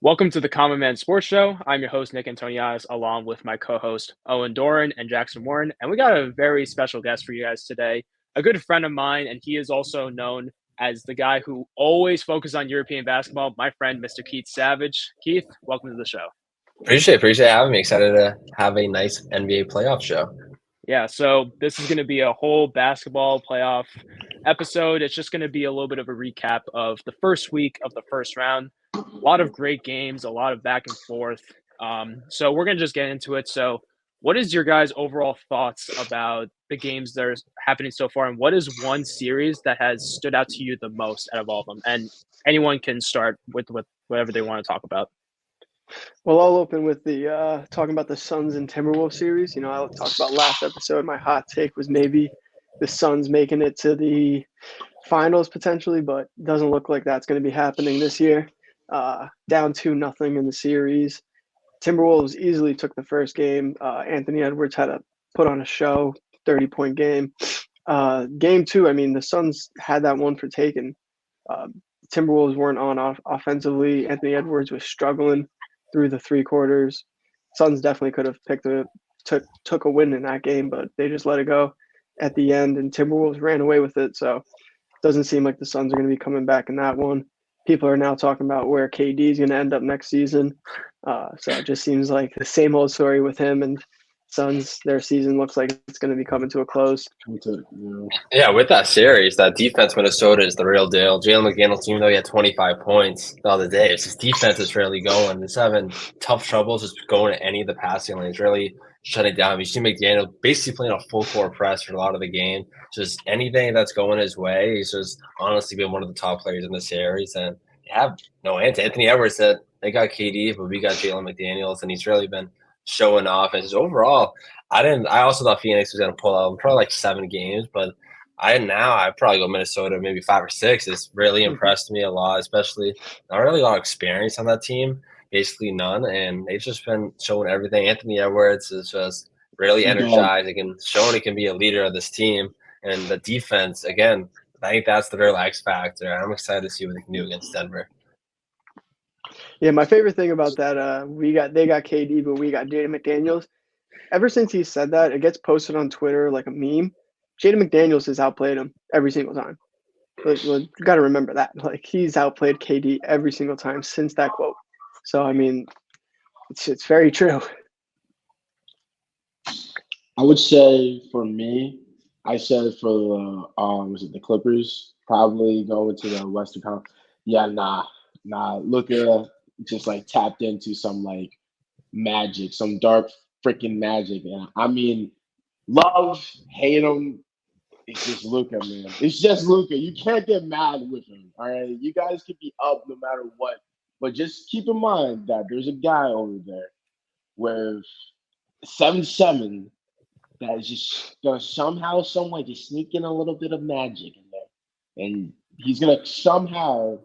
Welcome to the Common Man Sports Show. I'm your host, Nick Antonias, along with my co-host, Owen Doran and Jackson Warren. And we got a very special guest for you guys today, a good friend of mine, and he is also known as the guy who always focuses on European basketball, my friend, Mr. Keith Savage. Keith, welcome to the show. Appreciate having me. Excited to have a nice NBA playoff show. Yeah, so this is going to be a whole basketball playoff episode. It's just going to be a little bit of a recap of the first week of the first round. A lot of great games, a lot of back and forth. So we're going to just get into it. So what is your guys' overall thoughts about the games that are happening so far? And what is one series that has stood out to you the most out of all of them? And anyone can start with whatever they want to talk about. Well, I'll open with the talking about the Suns and Timberwolves series. I talked about last episode. My hot take was maybe the Suns making it to the finals potentially, but doesn't look like that's going to be happening this year. Down 2-0 in the series. Timberwolves easily took the first game. Anthony Edwards had to put on a show, 30-point game. Game two, the Suns had that one for taken. Timberwolves weren't on offensively. Anthony Edwards was struggling through the three quarters. Suns definitely could have took a win in that game, but they just let it go at the end, and Timberwolves ran away with it. So it doesn't seem like the Suns are going to be coming back in that one. People are now talking about where KD is going to end up next season. So it just seems like the same old story with him, and Suns, their season looks like it's going to be coming to a close. Yeah, with that series, that defense Minnesota is the real deal. Jalen McDaniels, even though he had 25 points the other day, it's his defense is really going. He's having tough troubles just going to any of the passing lanes, really shutting down. You see McDaniel basically playing a full court press for a lot of the game. Just anything that's going his way, he's just honestly been one of the top players in the series. And Anthony Edwards said they got KD, but we got Jalen McDaniels, and he's really been showing off. And just overall, I also thought Phoenix was going to pull out probably like 7 games, but I'd probably go Minnesota, maybe 5 or 6. It's really impressed me a lot, especially not really a lot of experience on that team, basically none. And they've just been showing everything. Anthony Edwards is just really energizing and showing he can be a leader of this team. And the defense, again, I think that's the real X factor. I'm excited to see what they can do against Denver. Yeah, my favorite thing about that, they got KD, but we got Jaden McDaniels. Ever since he said that, it gets posted on Twitter like a meme. Jaden McDaniels has outplayed him every single time. You got to remember that. He's outplayed KD every single time since that quote. So it's very true. I would say for me, I said for the Clippers probably going to the Western Conference. Yeah, nah. Luka just tapped into some magic, some dark freaking magic. And love, hate him. It's just Luka, man. It's just Luka. You can't get mad with him. All right, you guys can be up no matter what, but just keep in mind that there's a guy over there with 7'7" that is just gonna somehow, some way, just sneak in a little bit of magic in there, and he's gonna somehow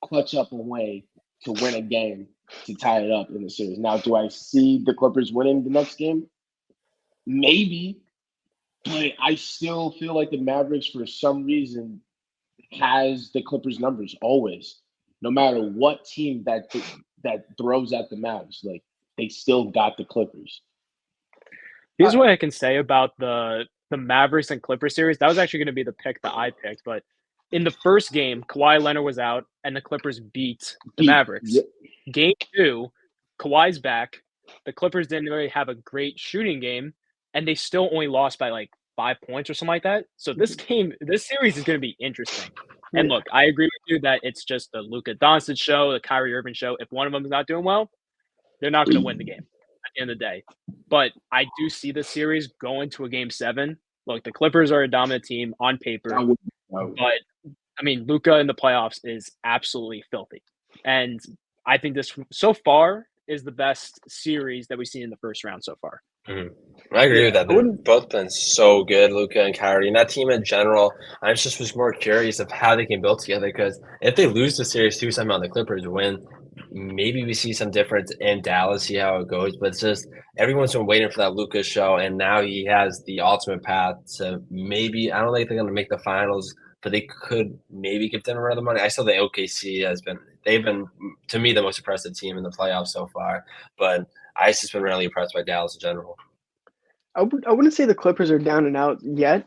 clutch up a way to win a game to tie it up in the series. Now, do I see the Clippers winning the next game? Maybe, but I still feel like the Mavericks, for some reason, has the Clippers numbers always. No matter what team that throws at the Mavs, they still got the Clippers. Here's what I can say about the Mavericks and Clippers series. That was actually going to be the pick that I picked, but in the first game, Kawhi Leonard was out, and the Clippers beat the Mavericks. Yep. Game 2, Kawhi's back. The Clippers didn't really have a great shooting game, and they still only lost by 5 points or something like that. So this series is going to be interesting. And look, I agree with you that it's just the Luka Doncic show, the Kyrie Irving show. If one of them is not doing well, they're not going to win the game at the end of the day. But I do see the series going to a Game 7. Look, the Clippers are a dominant team on paper, but Luka in the playoffs is absolutely filthy. And I think this so far is the best series that we've seen in the first round so far. Mm-hmm. I agree with that. They've both been so good, Luka and Kyrie, and that team in general. I just was more curious of how they can build together, because if they lose the series 2 somehow, the Clippers win, maybe we see some difference in Dallas, see how it goes. But it's just everyone's been waiting for that Luka show, and now he has the ultimate path to maybe – I don't think they're going to make the finals but they could maybe give Denver another money. I still think OKC they've been to me the most impressive team in the playoffs so far, but I just been really impressed by Dallas in general. I wouldn't say the Clippers are down and out yet.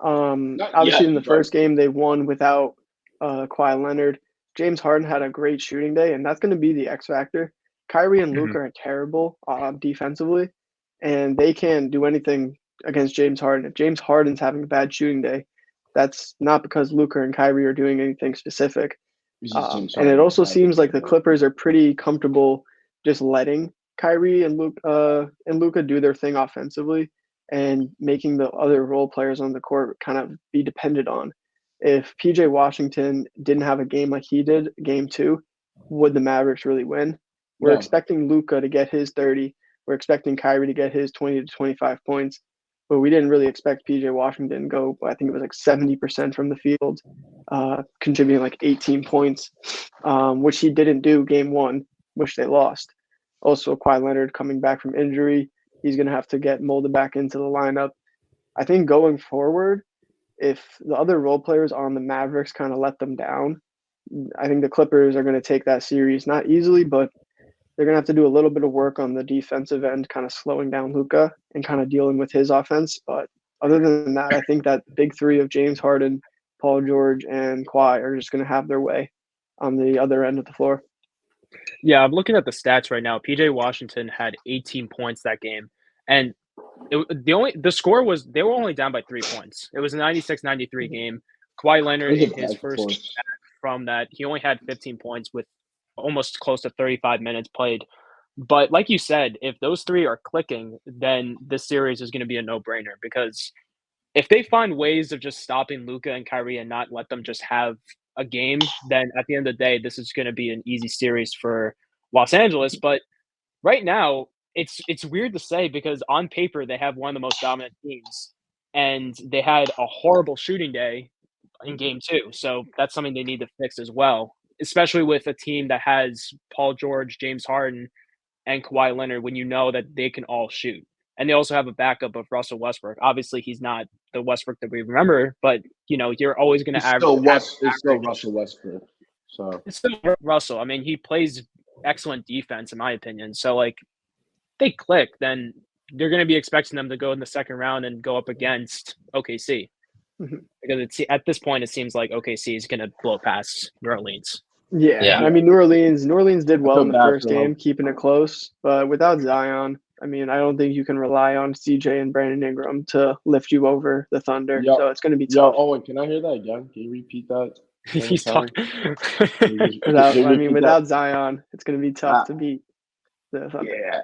Not Obviously, yet, in the but first game, they won without Kawhi Leonard. James Harden had a great shooting day, and that's going to be the X factor. Kyrie and Luka are terrible defensively, and they can't do anything against James Harden. If James Harden's having a bad shooting day, that's not because Luka and Kyrie are doing anything specific. it's just James And it Harden also bad seems like the defense. Clippers are pretty comfortable just letting Kyrie and Luka do their thing offensively and making the other role players on the court kind of be dependent on. If PJ Washington didn't have a game like he did, game 2, would the Mavericks really win? We're No. expecting Luka to get his 30. We're expecting Kyrie to get his 20 to 25 points, but we didn't really expect PJ Washington to go, I think it was like 70% from the field, contributing like 18 points, which he didn't do game 1, which they lost. Also, Kawhi Leonard coming back from injury, he's going to have to get molded back into the lineup. I think going forward, if the other role players on the Mavericks kind of let them down, I think the Clippers are going to take that series not easily, but they're going to have to do a little bit of work on the defensive end, kind of slowing down Luka and kind of dealing with his offense. But other than that, I think that big three of James Harden, Paul George, and Kawhi are just going to have their way on the other end of the floor. Yeah, I'm looking at the stats right now. PJ Washington had 18 points that game, and the score was they were only down by 3 points. It was a 96-93 game. Kawhi Leonard It was in a his back first and game forth. back from that, he only had 15 points with almost close to 35 minutes played. But like you said, if those three are clicking, then this series is going to be a no-brainer because if they find ways of just stopping Luka and Kyrie and not let them just have a game, then at the end of the day, this is going to be an easy series for Los Angeles. But right now, it's weird to say because on paper they have one of the most dominant teams, and they had a horrible shooting day in game 2. So that's something they need to fix as well, especially with a team that has Paul George, James Harden, and Kawhi Leonard when you know that they can all shoot. And they also have a backup of Russell Westbrook. Obviously, he's not the Westbrook that we remember, but you're always going to It's average. still Russell Westbrook. So It's still Russell. I mean, he plays excellent defense, in my opinion. So, like, they click, then you're going to be expecting them to go in the second round and go up against OKC. Mhm. Because at this point, it seems like OKC is going to blow past New Orleans. Yeah, I mean, New Orleans did well feel in the bad first for them. game, keeping it close. But without Zion, I mean, I don't think you can rely on CJ and Brandon Ingram to lift you over the Thunder. Yo- So it's going to be Yo, tough. Owen, can I hear that again? Can you repeat that? He's Can talking. you repeat Without Zion, it's going to be tough Ah. to beat the Thunder. Yeah.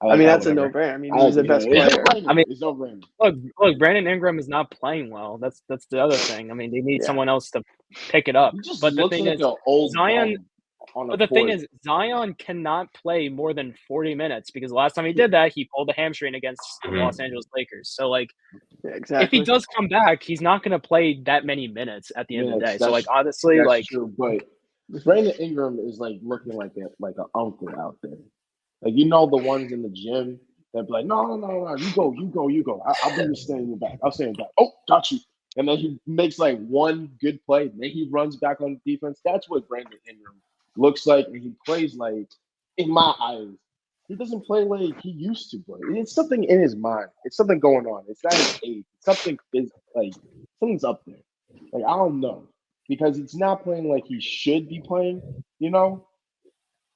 I mean, that's a whatever. no-brainer. I mean, he's the best It's player. no-brainer. I mean, It's no-brainer. Look, Brandon Ingram is not playing well. That's the other thing. I mean, they need Yeah. someone else to pick it up. He just But the looks thing like is, an old Zion. bum on But a the thing court. is, Zion cannot play more than 40 minutes because the last time he did that, he pulled a hamstring against the Los Angeles Lakers. So, like, Yeah, if exactly. he does come back, he's not going to play that many minutes at the end of the day. So, like, That's honestly, like, true. But Brandon Ingram is like looking like an uncle out there. Like, you know, the ones in the gym that be like, no, you go. I'll be staying in the back. I'll stay in the back. Oh, got you. And then he makes like one good play. Then he runs back on defense. That's what Brandon Ingram looks like. And he plays like, in my eyes, he doesn't play like he used to play. It's something in his mind. It's something going on. It's not his age. Something is like, something's up there. Like, I don't know. Because it's not playing like he should be playing, you know?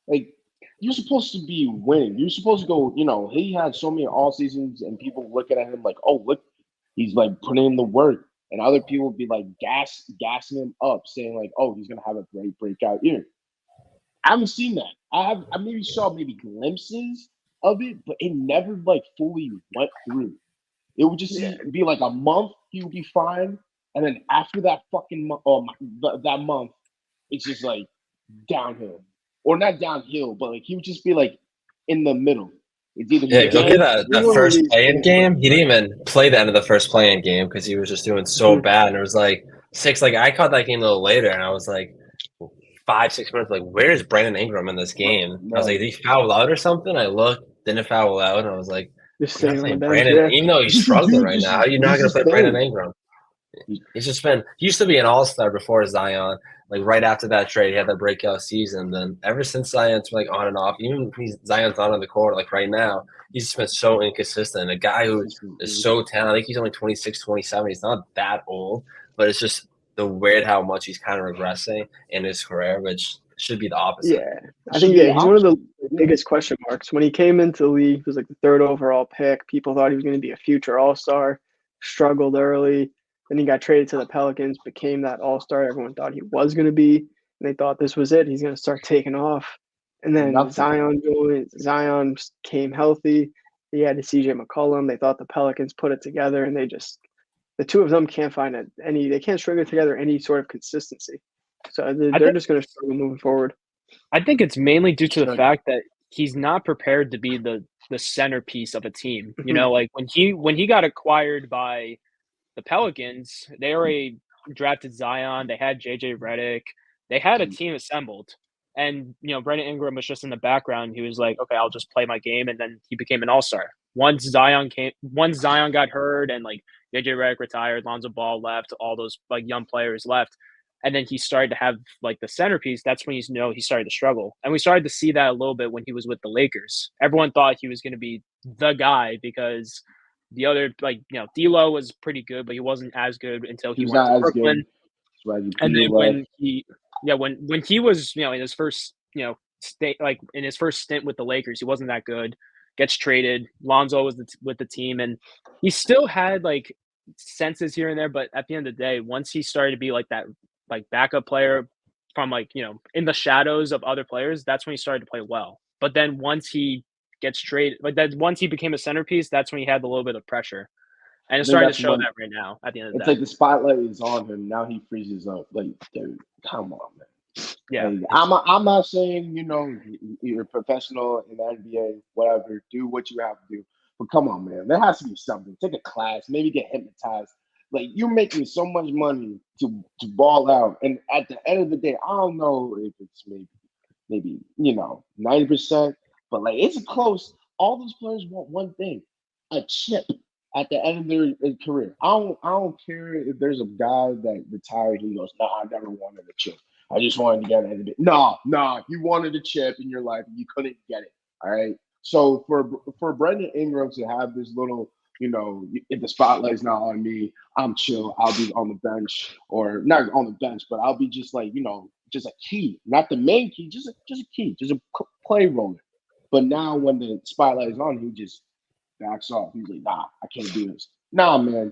Like, you're supposed to be winning. You're supposed to go, he had so many all seasons and people looking at him like, oh, look, he's like putting in the work. And other people be like gassing him up, saying like, oh, he's gonna have a great breakout year. I haven't seen that. I maybe saw glimpses of it, but it never like fully went through. It would just be like a month, he would be fine. And then after that fucking that month, it's just like downhill. Or not downhill, but like he would just be like in the middle. It's either look at that first play-in game. He didn't even play the end of the first play-in game because he was just doing so bad. And it was like 6. Like I caught that game a little later, and I was like 5-6 minutes. Like, where's Brandon Ingram in this game? I was like, did he foul out or something? I looked, didn't foul out, and I was like, Just staying on the bench. Brandon, even though he's struggling right now, how are you not going to play Brandon Ingram? He's just been – he used to be an all-star before Zion. Like, right after that trade, he had that breakout season. Then ever since Zion's, like, on and off, even if Zion's not on the court, like, right now, he's just been so inconsistent. A guy who is so talented – I think he's only 26, 27. He's not that old, but it's just the weird how much he's kind of regressing in his career, which should be the opposite. Yeah, I think he's one of the biggest question marks. When he came into the league, he was like the 3rd overall pick. People thought he was going to be a future all-star, struggled early. Then he got traded to the Pelicans, became that all-star everyone thought he was going to be. And they thought this was it. He's going to start taking off. And then Zion joined. Zion came healthy. He had CJ McCollum. They thought the Pelicans put it together, and the two of them can't find they can't string together any sort of consistency. So they're just going to struggle moving forward. I think it's mainly due to the fact that he's not prepared to be the centerpiece of a team. You know, like when he got acquired by the Pelicans, they already drafted Zion. They had JJ Redick. They had a team assembled. And, you know, Brandon Ingram was just in the background. He was like, okay, I'll just play my game. And then he became an all-star. Once Zion got hurt and, like, JJ Redick retired, Lonzo Ball left, all those, like, young players left. And then he started to have, like, the centerpiece. That's when he started to struggle. And we started to see that a little bit when he was with the Lakers. Everyone thought he was going to be the guy because – the other, like, you know, D'Lo was pretty good, but he wasn't as good until he went to Brooklyn. And then when he was, you know, in his first, you know, in his first stint with the Lakers, he wasn't that good. Gets traded. Lonzo was with the team, and he still had like senses here and there. But at the end of the day, once he started to be like that, like backup player from like, you know, in the shadows of other players, that's when he started to play well. But then once he gets traded, like that, once he became a centerpiece, that's when he had a little bit of pressure, and it's starting to show that right now. At the end of the day, it's like the spotlight is on him now. He freezes up. Like, dude, come on, man. Yeah, like, I'm not saying, you know, you're a professional in the NBA, whatever. Do what you have to do, but come on, man. There has to be something. Take a class, maybe get hypnotized. Like, you're making so much money to ball out, and at the end of the day, I don't know if it's maybe you know 90%. But like it's close. All those players want one thing: a chip at the end of their career. I don't care if there's a guy that retired. He goes, "Nah, I never wanted a chip. I just wanted to get an NBA." No, you wanted a chip in your life and you couldn't get it. All right. So for Brandon Ingram to have this little, you know, if the spotlight's not on me, I'm chill. I'll be on the bench, or not on the bench, but I'll be just like, you know, just a key, not the main key, just a key, just a play roller. But now when the spotlight is on, he just backs off. He's like, nah, I can't do this. Nah, man,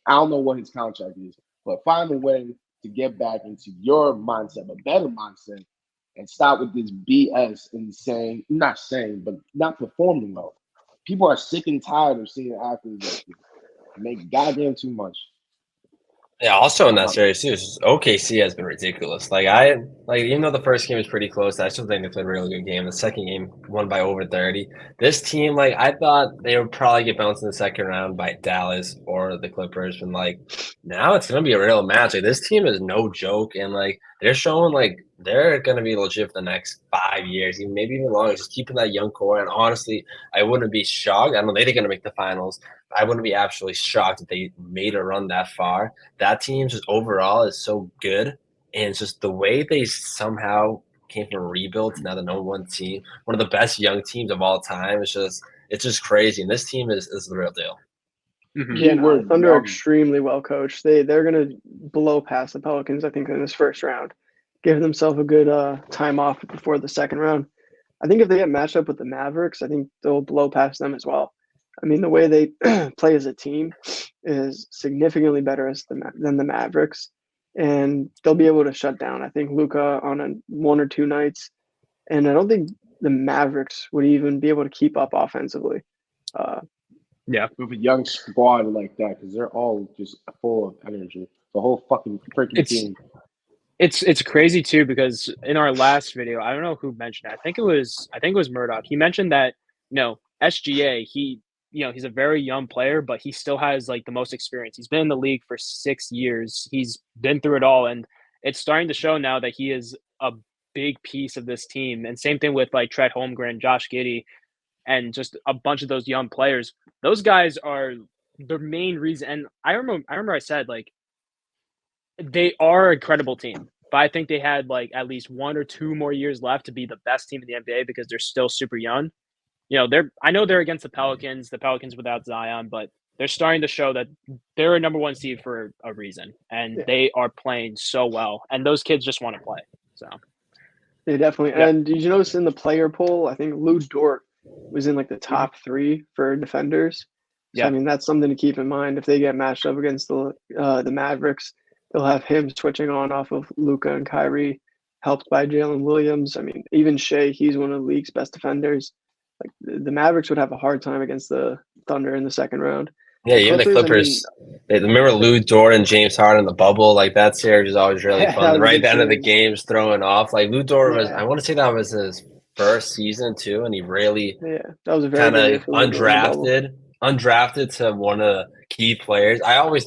I don't know what his contract is, but find a way to get back into your mindset, a better mindset, and stop with this BS and not performing well. People are sick and tired of seeing athletes like make goddamn too much. Yeah, also in that series too, OKC has been ridiculous. Even though the first game was pretty close, I still think they played a really good game. The second game won by over 30. This team, like I thought they would probably get bounced in the second round by Dallas or the Clippers, and like now it's gonna be a real match. Like this team is no joke, and like they're showing like they're gonna be legit for the next 5 years, maybe even longer. Just keeping that young core, and honestly, I wouldn't be shocked. I don't know they're gonna make the finals. I wouldn't be absolutely shocked if they made a run that far. That team just overall is so good, and it's just the way they somehow came from a rebuild to now the number one team, one of the best young teams of all time. It's just crazy, and this team is the real deal. Mm-hmm. Yeah, Thunder are extremely well coached. They're gonna blow past the Pelicans, I think, in this first round. Give themselves a good time off before the second round. I think if they get matched up with the Mavericks, I think they'll blow past them as well. I mean, the way they play as a team is significantly better than the Mavericks, and they'll be able to shut down, I think, Luka on one or two nights. And I don't think the Mavericks would even be able to keep up offensively. With a young squad like that, because they're all just full of energy. The whole fucking freaking team. It's crazy too, because in our last video, I don't know who mentioned it. I think it was Murdoch. He mentioned that, you know, SGA, he's a very young player, but he still has like the most experience. He's been in the league for 6 years. He's been through it all, and it's starting to show now that he is a big piece of this team. And same thing with like Trent Holmgren, Josh Giddey, and just a bunch of those young players. Those guys are the main reason. And I remember I said, like, They are a credible team, but I think they had like at least 1 or 2 more years left to be the best team in the NBA because they're still super young. I know they're against the Pelicans without Zion, but they're starting to show that they're a number 1 seed for a reason, and Yeah. they are playing so well, and those kids just want to play. So They definitely. yeah. And did you notice in the player poll, I think Lou Dort was in like the top 3 for defenders. So I Yeah. mean, that's something to keep in mind if they get matched up against the Mavericks. They'll have him switching on off of Luka and Kyrie, helped by Jalen Williams. I mean, even Shea, he's one of the league's best defenders. Like the Mavericks would have a hard time against the Thunder in the second round. Yeah, The even the Clippers, I Clippers. mean, Remember Lou Dort and James Harden in the bubble? Like that series is always really that fun. was a Right at good the end of the series. games, throwing off. Like Lou Dort was, Yeah. I want to say that was his first season too, and he really Yeah, that was a very kind good year of for Lou Dort in the bubble. undrafted to one of the key players. I was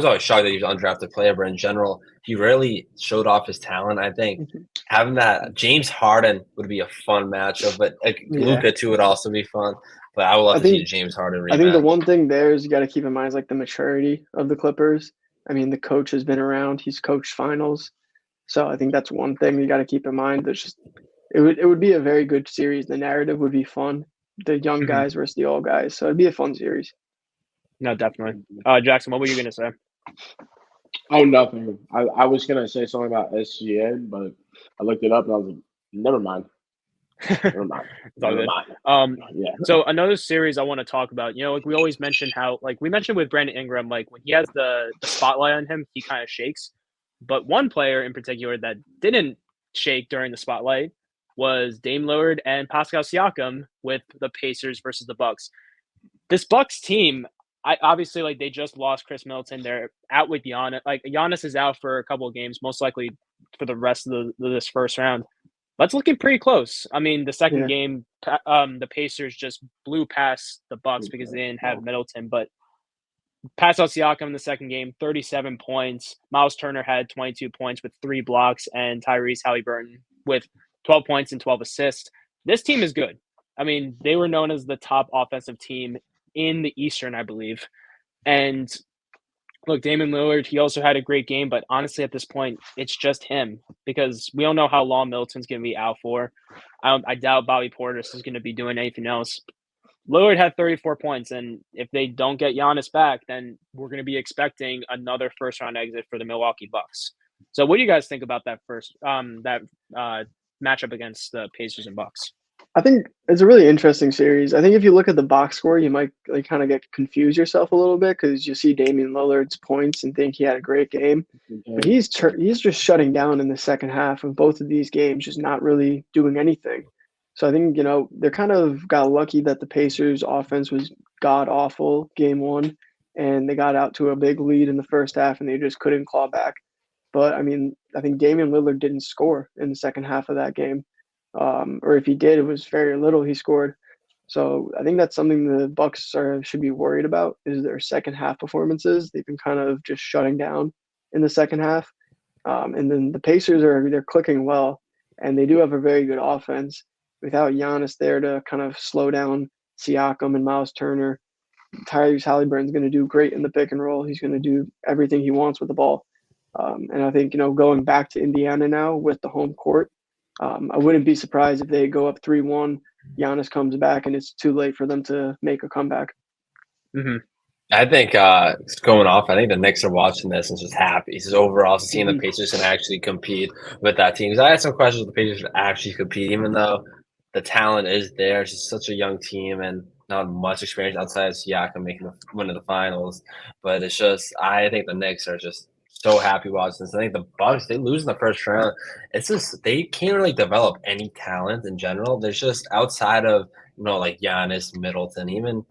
always shocked that he was an undrafted player, but in general, he really showed off his talent. I think having that James Harden would be a fun matchup, but like Yeah. Luka too would also be fun. But I would love I to see think a James Harden I think the rematch. one thing there is you got to keep in mind is like the maturity of the Clippers. I mean, the coach has been around; he's coached finals, so I think that's one thing you got to keep in mind. There's just it would be a very good series. The narrative would be fun. The young Mhm. guys versus the old guys, so it'd be a fun series. No, definitely. Jackson, what were you gonna say? Oh, nothing. I was gonna say something about SGA, but I looked it up and I was like, never mind. Never mind. It's all Never good. mind. Yeah. So another series I want to talk about, like we always mention how, like we mentioned with Brandon Ingram, like when he has the spotlight on him, he kind of shakes. But one player in particular that didn't shake during the spotlight was Dame Lillard and Pascal Siakam with the Pacers versus the Bucks. This Bucks team, I obviously like they just lost Chris Middleton. They're out with Giannis. Like Giannis is out for a couple of games, most likely for the rest of this first round. That's looking pretty close. I mean, the second Yeah. game, the Pacers just blew past the Bucks because they didn't have Middleton. But Pascal Siakam in the second game, 37 points. Miles Turner had 22 points with 3 blocks, and Tyrese Halliburton with 12 points and 12 assists. This team is good. I mean, they were known as the top offensive team in the Eastern, I believe. And look, Damian Lillard, he also had a great game, but honestly, at this point, it's just him because we don't know how long Middleton's going to be out for. I doubt Bobby Portis is going to be doing anything else. Lillard had 34 points, and if they don't get Giannis back, then we're going to be expecting another first-round exit for the Milwaukee Bucks. So, what do you guys think about that matchup against the Pacers and Bucks? I think it's a really interesting series. I think if you look at the box score, you might like kind of get confuse yourself a little bit because you see Damian Lillard's points and think he had a great game, but he's just shutting down in the second half of both of these games, just not really doing anything. So I think they're kind of got lucky that the Pacers' offense was god awful game 1, and they got out to a big lead in the first half and they just couldn't claw back. But I mean, I think Damian Lillard didn't score in the second half of that game. Or if he did, it was very little he scored. So I think that's something the Bucks should be worried about is their second half performances. They've been kind of just shutting down in the second half, and then the Pacers they're clicking well, and they do have a very good offense. Without Giannis there to kind of slow down Siakam and Miles Turner, Tyrese Halliburton's going to do great in the pick and roll. He's going to do everything he wants with the ball. And I think going back to Indiana now with the home court. I wouldn't be surprised if they go up 3-1, Giannis comes back, and it's too late for them to make a comeback. Mm-hmm. I think it's going off. I think the Knicks are watching this and just happy. Just overall seeing the Pacers can actually compete with that team. Because I had some questions with the Pacers to actually compete, even though the talent is there. It's just such a young team and not much experience outside of Siakam making the win of the finals. But it's just I think the Knicks are just so happy watching this. I think the Bucks, they lose in the first round. It's just they can't really develop any talent in general. There's just outside of like Giannis, Middleton, even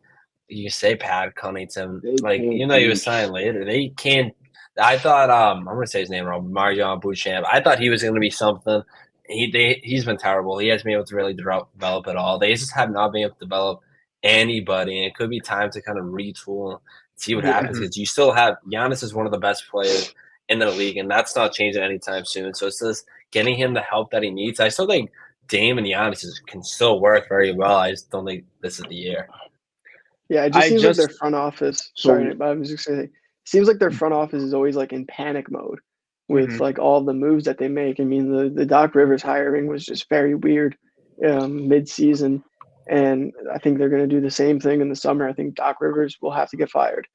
you say Pat Connaughton, like he was signed later. They can't. I thought I'm gonna say his name wrong. Marion Bouchamp. I thought he was gonna be something. He's been terrible. He hasn't been able to really develop at all. They just have not been able to develop anybody, and it could be time to kind of retool and see what happens because you still have Giannis is one of the best players in the league, and that's not changing anytime soon. So it's just getting him the help that he needs. I still think Dame and Giannis can still work very well. I just don't think this is the year. Yeah, it just seems like their front office. Sorry, but I was just going to say, seems like their front office is always like in panic mode with like all the moves that they make. I mean, the Doc Rivers hiring was just very weird mid-season, and I think they're going to do the same thing in the summer. I think Doc Rivers will have to get fired,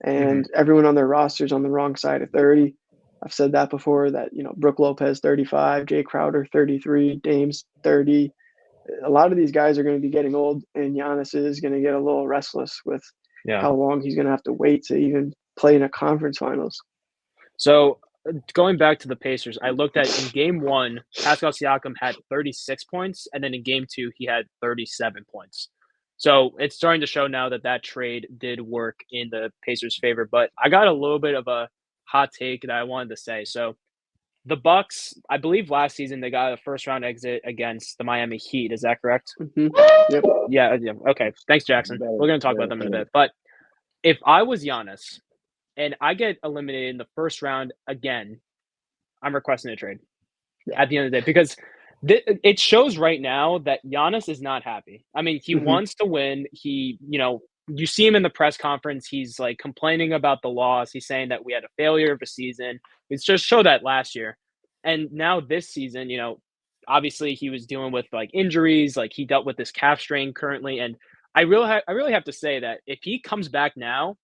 and everyone on their roster's on the wrong side of 30. I've said that before. That Brook Lopez 35, Jay Crowder 33, Dame's 30. A lot of these guys are going to be getting old, and Giannis is going to get a little restless with how long he's going to have to wait to even play in a conference finals. So going back to the Pacers, I looked at in game 1, Pascal Siakam had 36 points, and then in game 2, he had 37 points. So it's starting to show now that trade did work in the Pacers' favor. But I got a little bit of a hot take that I wanted to say. So the Bucks, I believe last season they got a first-round exit against the Miami Heat. Is that correct? Yep. Yeah. Okay. Thanks, Jackson. We're going to talk about them in a bit. But if I was Giannis and I get eliminated in the first round again, I'm requesting a trade at the end of the day because it shows right now that Giannis is not happy. I mean, he wants to win. You see him in the press conference. He's like complaining about the loss. He's saying that we had a failure of a season. It's just showed that last year. And now this season, obviously he was dealing with like injuries. Like he dealt with this calf strain currently. And I really have to say that if he comes back now,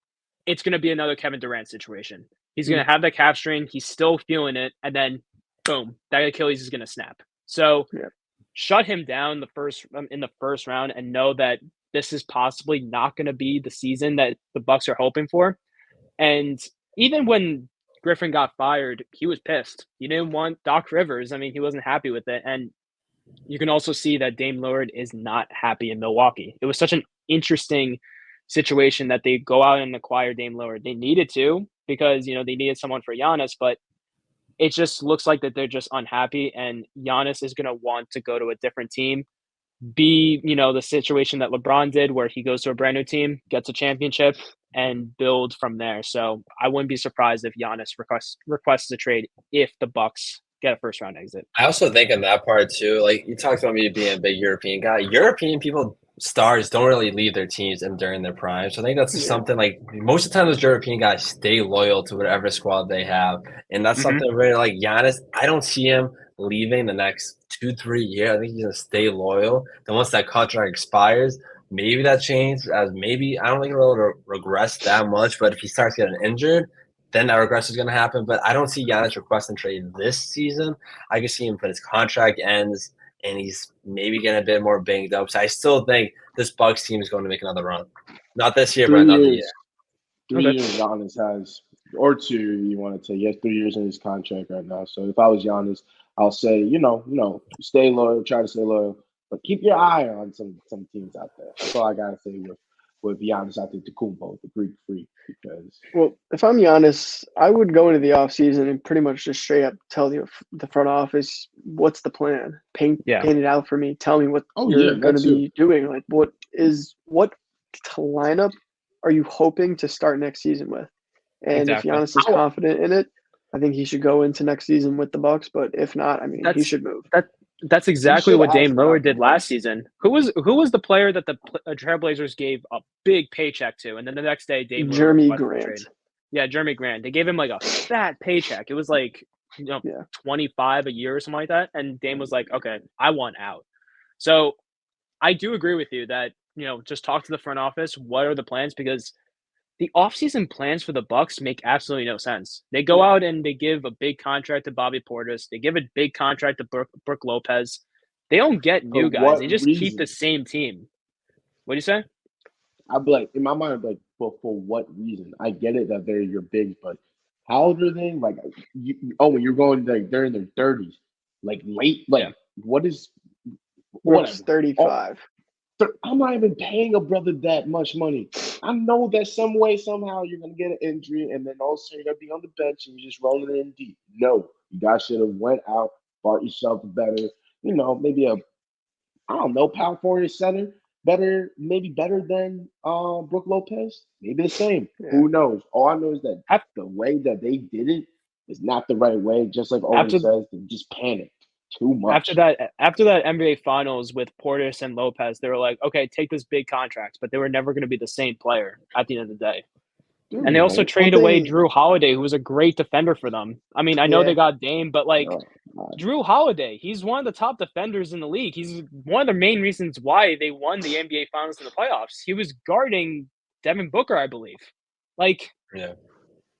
it's going to be another Kevin Durant situation. He's going to have the calf strain. He's still feeling it. And then, boom, that Achilles is going to snap. So shut him down in the first round and know that this is possibly not going to be the season that the Bucks are hoping for. And even when Griffin got fired, he was pissed. He didn't want Doc Rivers. I mean, he wasn't happy with it. And you can also see that Dame Lillard is not happy in Milwaukee. It was such an interesting situation that they go out and acquire Dame Lillard. They needed to because, they needed someone for Giannis, but it just looks like that they're just unhappy, and Giannis is going to want to go to a different team. Be, the situation that LeBron did where he goes to a brand new team, gets a championship, and build from there. So I wouldn't be surprised if Giannis requests a trade if the Bucks get a first-round exit. I also think on that part, too, like you talked about me being a big European guy. European people, stars, don't really leave their teams during their prime. So I think that's something like most of the time those European guys stay loyal to whatever squad they have. And that's something really like Giannis, I don't see him leaving the next 2-3 years. I think he's going to stay loyal. Then once that contract expires, maybe that changes. I don't think he'll regress that much. But if he starts getting injured, then that regress is going to happen. But I don't see Giannis requesting trade this season. I can see him when his contract ends and he's maybe getting a bit more banged up. So I still think this Bucks team is going to make another run. Not this year, but another year. 3 years Giannis has, or 2 you want to take. He has 3 years in his contract right now. So if I was Giannis, I'll say, stay loyal, try to stay loyal, but keep your eye on some teams out there. That's all I got to say with Giannis Antetokounmpo, the Greek freak, because if I'm Giannis, I would go into the offseason and pretty much just straight up tell the front office what's the plan. Paint it out for me. Tell me what you're going to be doing. Like what lineup are you hoping to start next season with? And if Giannis is confident in it, I think he should go into next season with the Bucks. But if not, I mean, he should move. That's exactly what Dame Lillard did last season. Who was the player that the Trailblazers gave a big paycheck to, and then the next day Dame Lillard Jeremy Grant. Yeah, Jeremy Grant. They gave him like a fat paycheck. It was like 25 a year or something like that. And Dame was like, "Okay, I want out." So I do agree with you that just talk to the front office. What are the plans? Because the offseason plans for the Bucks make absolutely no sense. They go out and they give a big contract to Bobby Portis. They give a big contract to Brook Lopez. They don't get new guys. They just keep the same team. What do you say? I'd be like, in my mind, like, for what reason? I get it that they're your bigs, but how old are they? Like, when you're going, like, they're in their 30s. Like, late, like, what is – Brooks 35. I'm not even paying a brother that much money. I know that some way, somehow, you're going to get an injury, and then also you're going to be on the bench and you're just rolling in deep. No, you guys should have went out, bought yourself a better, maybe power forward center, maybe better than Brook Lopez. Maybe the same. Yeah. Who knows? All I know is that the way that they did it is not the right way. Just like Owen says, they just panicked. Too much. After that NBA Finals with Portis and Lopez, they were like, okay, take this big contract, but they were never going to be the same player at the end of the day. Dude, And they also No, traded away Drew Holiday, who was a great defender for them. I mean, I know Yeah. they got Dame, but like no. Drew Holiday, he's one of the top defenders in the league. He's one of the main reasons why they won the NBA Finals in the playoffs. He was guarding Devin Booker, I believe. Like, Yeah.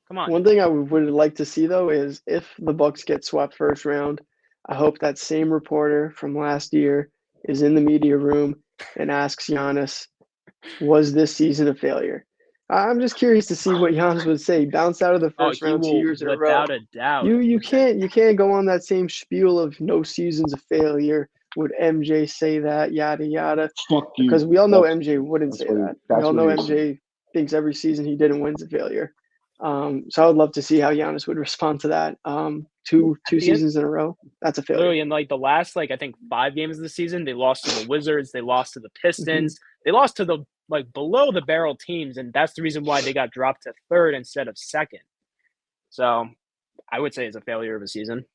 come on. One thing I would like to see though is if the Bucks get swept first round, I hope that same reporter from last year is in the media room and asks Giannis, "Was this season a failure?" I'm just curious to see what Giannis would say. He bounced out of the Oh, first he round 2 will, years in a row. without a doubt. You can't go on that same spiel of no season's a failure. Would MJ say that? Yada yada. Fuck you. Because we all know That's- MJ wouldn't that's say what he- that. We that's all what know he said. MJ thinks every season he didn't win's a failure. So I would love to see how Giannis would respond to that. Two At the end, seasons in a row, that's a failure. literally in like the last, like I think 5 games of the season, they lost to the Wizards, they lost to the Mm-hmm. Pistons, they lost to the like below the barrel teams, and that's the reason why they got dropped to third instead of second. So I would say it's a failure of a season.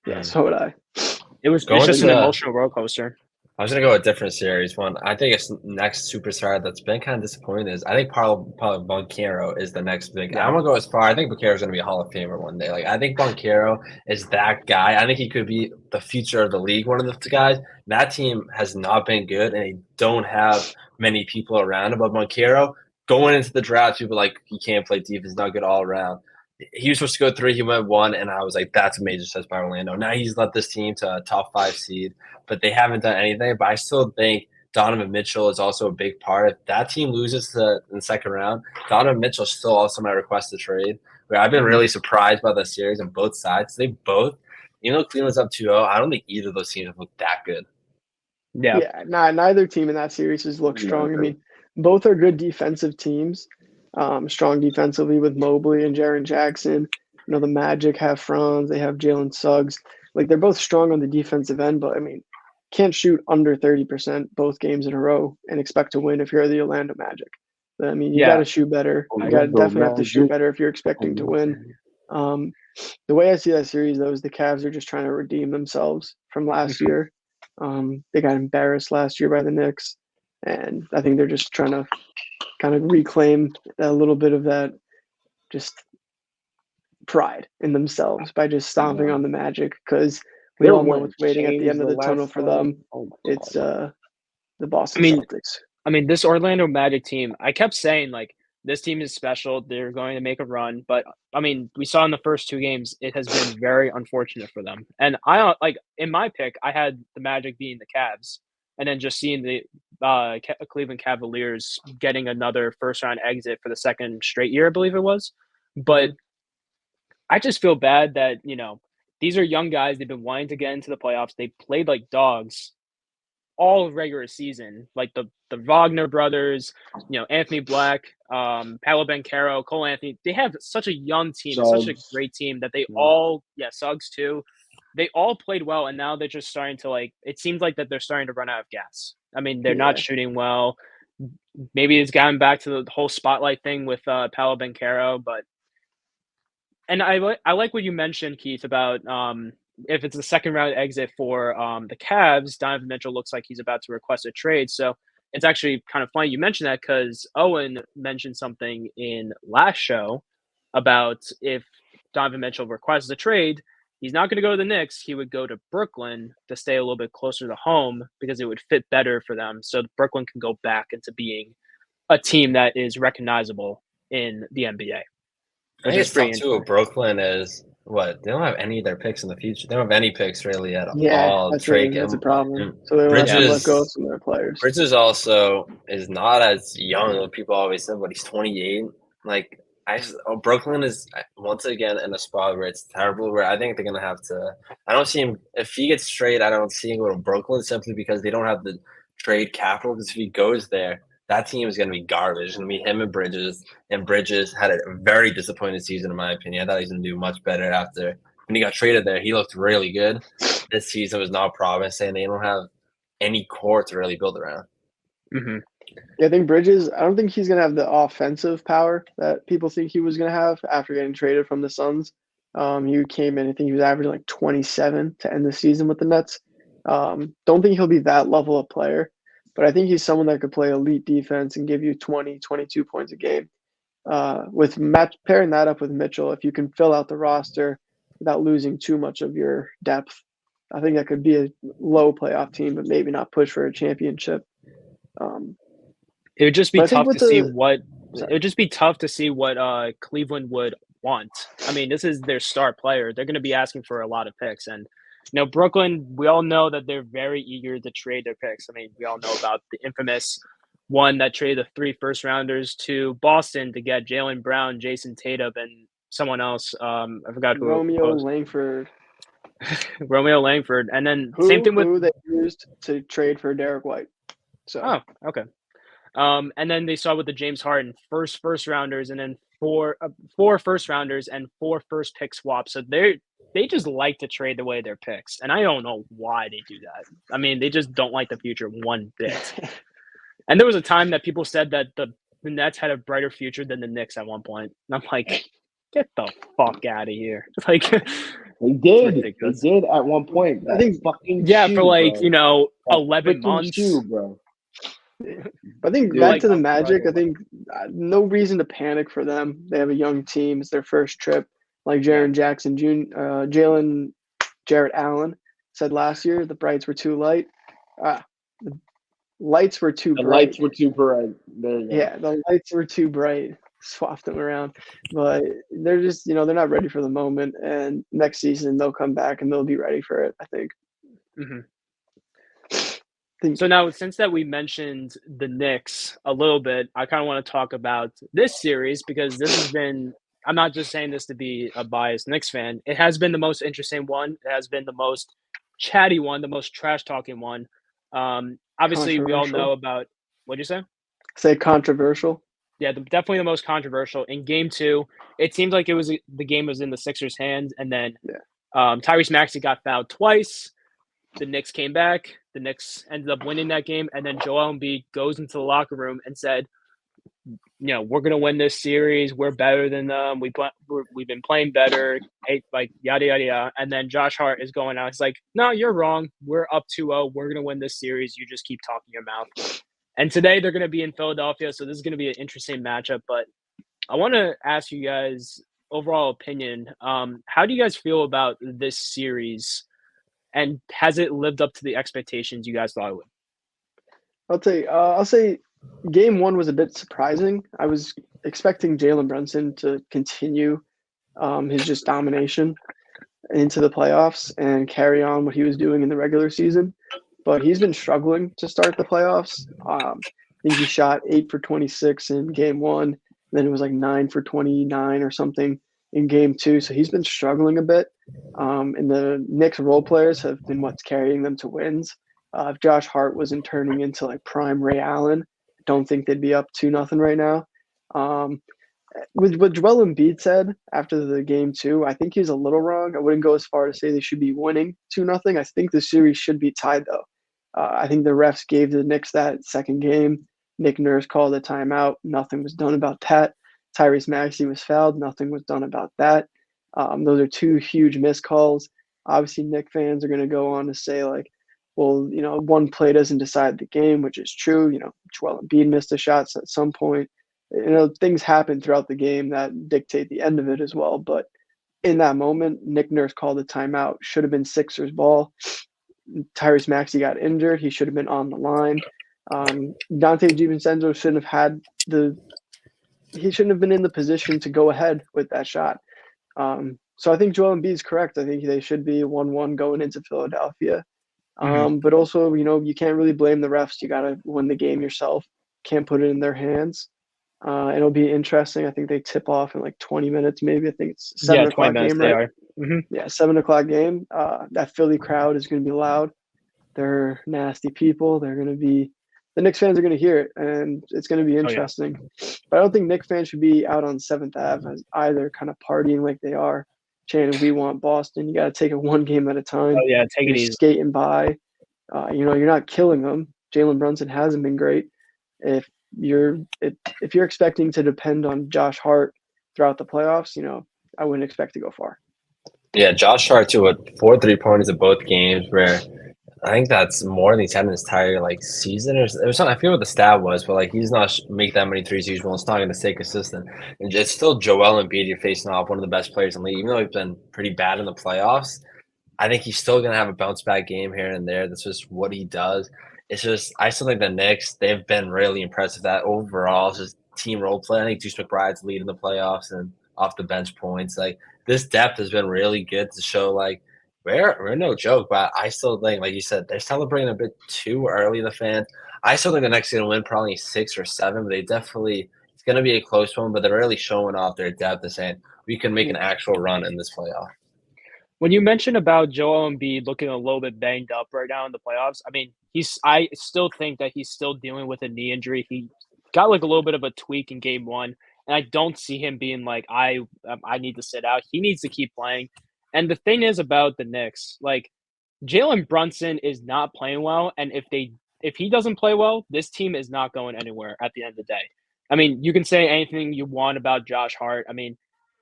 Yeah, so would I. It's Going just an into- emotional roller coaster. I was gonna go a different series. One, I think it's next superstar that's been kind of disappointing is I think probably Banchero is the next big. Yeah. I'm gonna go as far. I think Banchero is gonna be a Hall of Famer one day. Like I think Banchero is that guy. I think he could be the future of the league. One of the guys. That team has not been good, and they don't have many people around him. But Banchero going into the draft, people were like he can't play defense, not good all around. He was supposed to go 3, he went 1, and I was like, that's a major success by Orlando. Now he's led this team to a top 5 seed, but they haven't done anything. But I still think Donovan Mitchell is also a big part. If that team loses in the second round, Donovan Mitchell still also might request a trade. Where I've been really surprised by the series on both sides. They both, even though Cleveland's up 2-0, I don't think either of those teams have looked that good. Yeah. Neither team in that series has looked strong. I mean, both are good defensive teams. Strong defensively with Mobley and Jaren Jackson. You know, the Magic have Franz, they have Jalen Suggs. Like they're both strong on the defensive end, but I mean, can't shoot under 30% both games in a row and expect to win if you're the Orlando Magic. I mean, you got to shoot better. You got to definitely have to shoot better if you're expecting to win. The way I see that series, though, is the Cavs are just trying to redeem themselves from last year. They got embarrassed last year by the Knicks, and I think they're just trying to kind of reclaim a little bit of that just pride in themselves by just stomping on the Magic because we all know what's waiting at the end of the tunnel for them. It's the Boston Celtics. I mean, this Orlando Magic team, I kept saying, like, this team is special. They're going to make a run. But, I mean, we saw in the first 2 games, it has been very unfortunate for them. And I, like, in my pick, I had the Magic being the Cavs. And then just seeing the Cleveland Cavaliers getting another first-round exit for the second straight year, I believe it was. But I just feel bad that, you know, these are young guys. They've been wanting to get into the playoffs. They played like dogs all regular season, like the Wagner brothers, you know, Anthony Black, Paolo Banchero, Cole Anthony. They have such a young team, such a great team that they all, Suggs too. They all played well, and now they're just starting to like. It seems like that they're starting to run out of gas. I mean, they're not shooting well. Maybe it's gotten back to the whole spotlight thing with Paolo Banchero, but. And I like what you mentioned, Keith, about if it's a second round exit for the Cavs, Donovan Mitchell looks like he's about to request a trade. So it's actually kind of funny you mentioned that because Owen mentioned something in last show about if Donovan Mitchell requests a trade, he's not going to go to the Knicks. He would go to Brooklyn to stay a little bit closer to home because it would fit better for them. So Brooklyn can go back into being a team that is recognizable in the NBA. I think it's tough too. Brooklyn is what they don't have any of their picks in the future. They don't have any picks really at all. That's a problem. So they Bridges, have to let go of some of their players. Bridges also is not as young as people always said, but he's 28. Like Brooklyn is once again in a spot where it's terrible. Where I think they're gonna have to. I don't see him if he gets traded. I don't see him go to Brooklyn simply because they don't have the trade capital. Because if he goes there, that team is going to be garbage. It's going to be him and Bridges. And Bridges had a very disappointing season, in my opinion. I thought he was going to do much better after. When he got traded there, he looked really good. This season was not promising. They don't have any core to really build around. Mm-hmm. Yeah, I think Bridges, I don't think he's going to have the offensive power that people think he was going to have after getting traded from the Suns. He came in, I think he was averaging like 27 to end the season with the Nets. Don't think he'll be that level of player. But I think he's someone that could play elite defense and give you 20, 22 points a game. with pairing that up with Mitchell, if you can fill out the roster without losing too much of your depth, I think that could be a low playoff team, but maybe not push for a championship. It would just be But I think tough with to see the what sorry. it would just be tough to see what Cleveland would want. I mean, this is their star player. They're going to be asking for a lot of picks, and Brooklyn. We all know that they're very eager to trade their picks. I mean, we all know about the infamous one that traded the 3 first-rounders to Boston to get Jaylen Brown, Jason Tatum, and someone else. I forgot who it Romeo was. Langford, Romeo Langford, and then same thing with who they used to trade for Derek White. So oh, okay. And then they saw with the James Harden first rounders, and then four first rounders and 4 first pick swaps. So they just like to trade away their picks, and I don't know why they do that. I mean, they just don't like the future one bit. And there was a time that people said that the Nets had a brighter future than the Knicks at one point, and I'm like, get the fuck out of here! Like They did. They ridiculous. did at one point. I think fucking yeah, shoe, for like bro. 11 freaking months. shoe, bro. I think Dude, back to the I'm Magic. I telling think no reason to panic for them. They have a young team. It's their first trip. Like Jaren Jackson, Jarrett Allen said last year, the brights were too light. The lights were too the bright. lights were too bright. There you go. Yeah, the lights were too bright. Swapped them around, but they're just they're not ready for the moment. And next season they'll come back and they'll be ready for it. I think. Mm-hmm. So now, since that we mentioned the Knicks a little bit, I kind of want to talk about this series because this has been. I'm not just saying this to be a biased Knicks fan. It has been the most interesting one. It has been the most chatty one, the most trash talking one. Obviously, we all know about. What'd you say? Say controversial. Yeah, definitely the most controversial. In Game 2, it seemed like the game was in the Sixers' hands, and then Tyrese Maxey got fouled twice. The Knicks came back. The Knicks ended up winning that game, and then Joel Embiid goes into the locker room and said, we're going to win this series. We're better than them. We've been playing better, like yada, yada, yada. And then Josh Hart is going out. He's like, no, you're wrong. We're up 2-0. We're going to win this series. You just keep talking your mouth. And today they're going to be in Philadelphia, so this is going to be an interesting matchup. But I want to ask you guys overall opinion. How do you guys feel about this series, and has it lived up to the expectations you guys thought it would? I'll say Game 1 was a bit surprising. I was expecting Jalen Brunson to continue his just domination into the playoffs and carry on what he was doing in the regular season. But he's been struggling to start the playoffs. I think he shot 8 for 26 in Game 1. Then it was like 9 for 29 or something in Game 2. So he's been struggling a bit. And the Knicks role players have been what's carrying them to wins. If Josh Hart wasn't turning into like prime Ray Allen, I don't think they'd be up 2-0 right now. With what Joel Embiid said after the Game 2, I think he's a little wrong. I wouldn't go as far to say they should be winning 2-0. I think the series should be tied, though. I think the refs gave the Knicks that second game. Nick Nurse called a timeout. Nothing was done about that. Tyrese Maxey was fouled. Nothing was done about that. Those are 2 huge missed calls. Obviously, Knicks fans are going to go on to say, like, well, one play doesn't decide the game, which is true. Joel Embiid missed a shot at some point. Things happen throughout the game that dictate the end of it as well. But in that moment, Nick Nurse called a timeout. Should have been Sixers ball. Tyrese Maxey got injured. He should have been on the line. Dante DiVincenzo shouldn't have been in the position to go ahead with that shot. So I think Joel Embiid's correct. I think they should be 1-1 going into Philadelphia. But also, you can't really blame the refs. You got to win the game yourself. Can't put it in their hands. It'll be interesting. I think they tip off in like 20 minutes, maybe. I think it's 7 o'clock game, right? Yeah, 7 o'clock game. That Philly crowd is going to be loud. They're nasty people. The Knicks fans are going to hear it, and it's going to be interesting. But I don't think Knicks fans should be out on 7th Ave as either kind of partying like they are, chanting, "We want Boston." You got to take it one game at a time. Oh, yeah, take it easy. Skating by. You're not killing them. Jalen Brunson hasn't been great. If you're expecting to depend on Josh Hart throughout the playoffs, I wouldn't expect to go far. Yeah, Josh Hart too with 4 3-pointers in both games where I think that's more than he's had in his entire season or something. I forget what the stat was, but he's not make that many threes usual. It's not going to stay consistent. And it's still Joel Embiid you're facing off, one of the best players in the league. Even though he's been pretty bad in the playoffs, I think he's still going to have a bounce back game here and there. That's just what he does. It's just I still think the Knicks, they've been really impressive. That overall, it's just team role play. I think Deuce McBride's leading the playoffs and off the bench points. This depth has been really good to show we're no joke, but I still think, like you said, they're celebrating a bit too early, the fans. I still think the Knicks are going to win probably 6 or 7, but they definitely it's going to be a close one, but they're really showing off their depth and saying we can make an actual run in this playoff. When you mentioned about Joel Embiid looking a little bit banged up right now in the playoffs, I mean, I still think that he's still dealing with a knee injury. He got a little bit of a tweak in game 1, and I don't see him being I need to sit out. He needs to keep playing. And the thing is about the Knicks, Jalen Brunson is not playing well, and if he doesn't play well, this team is not going anywhere at the end of the day. I mean, you can say anything you want about Josh Hart. I mean,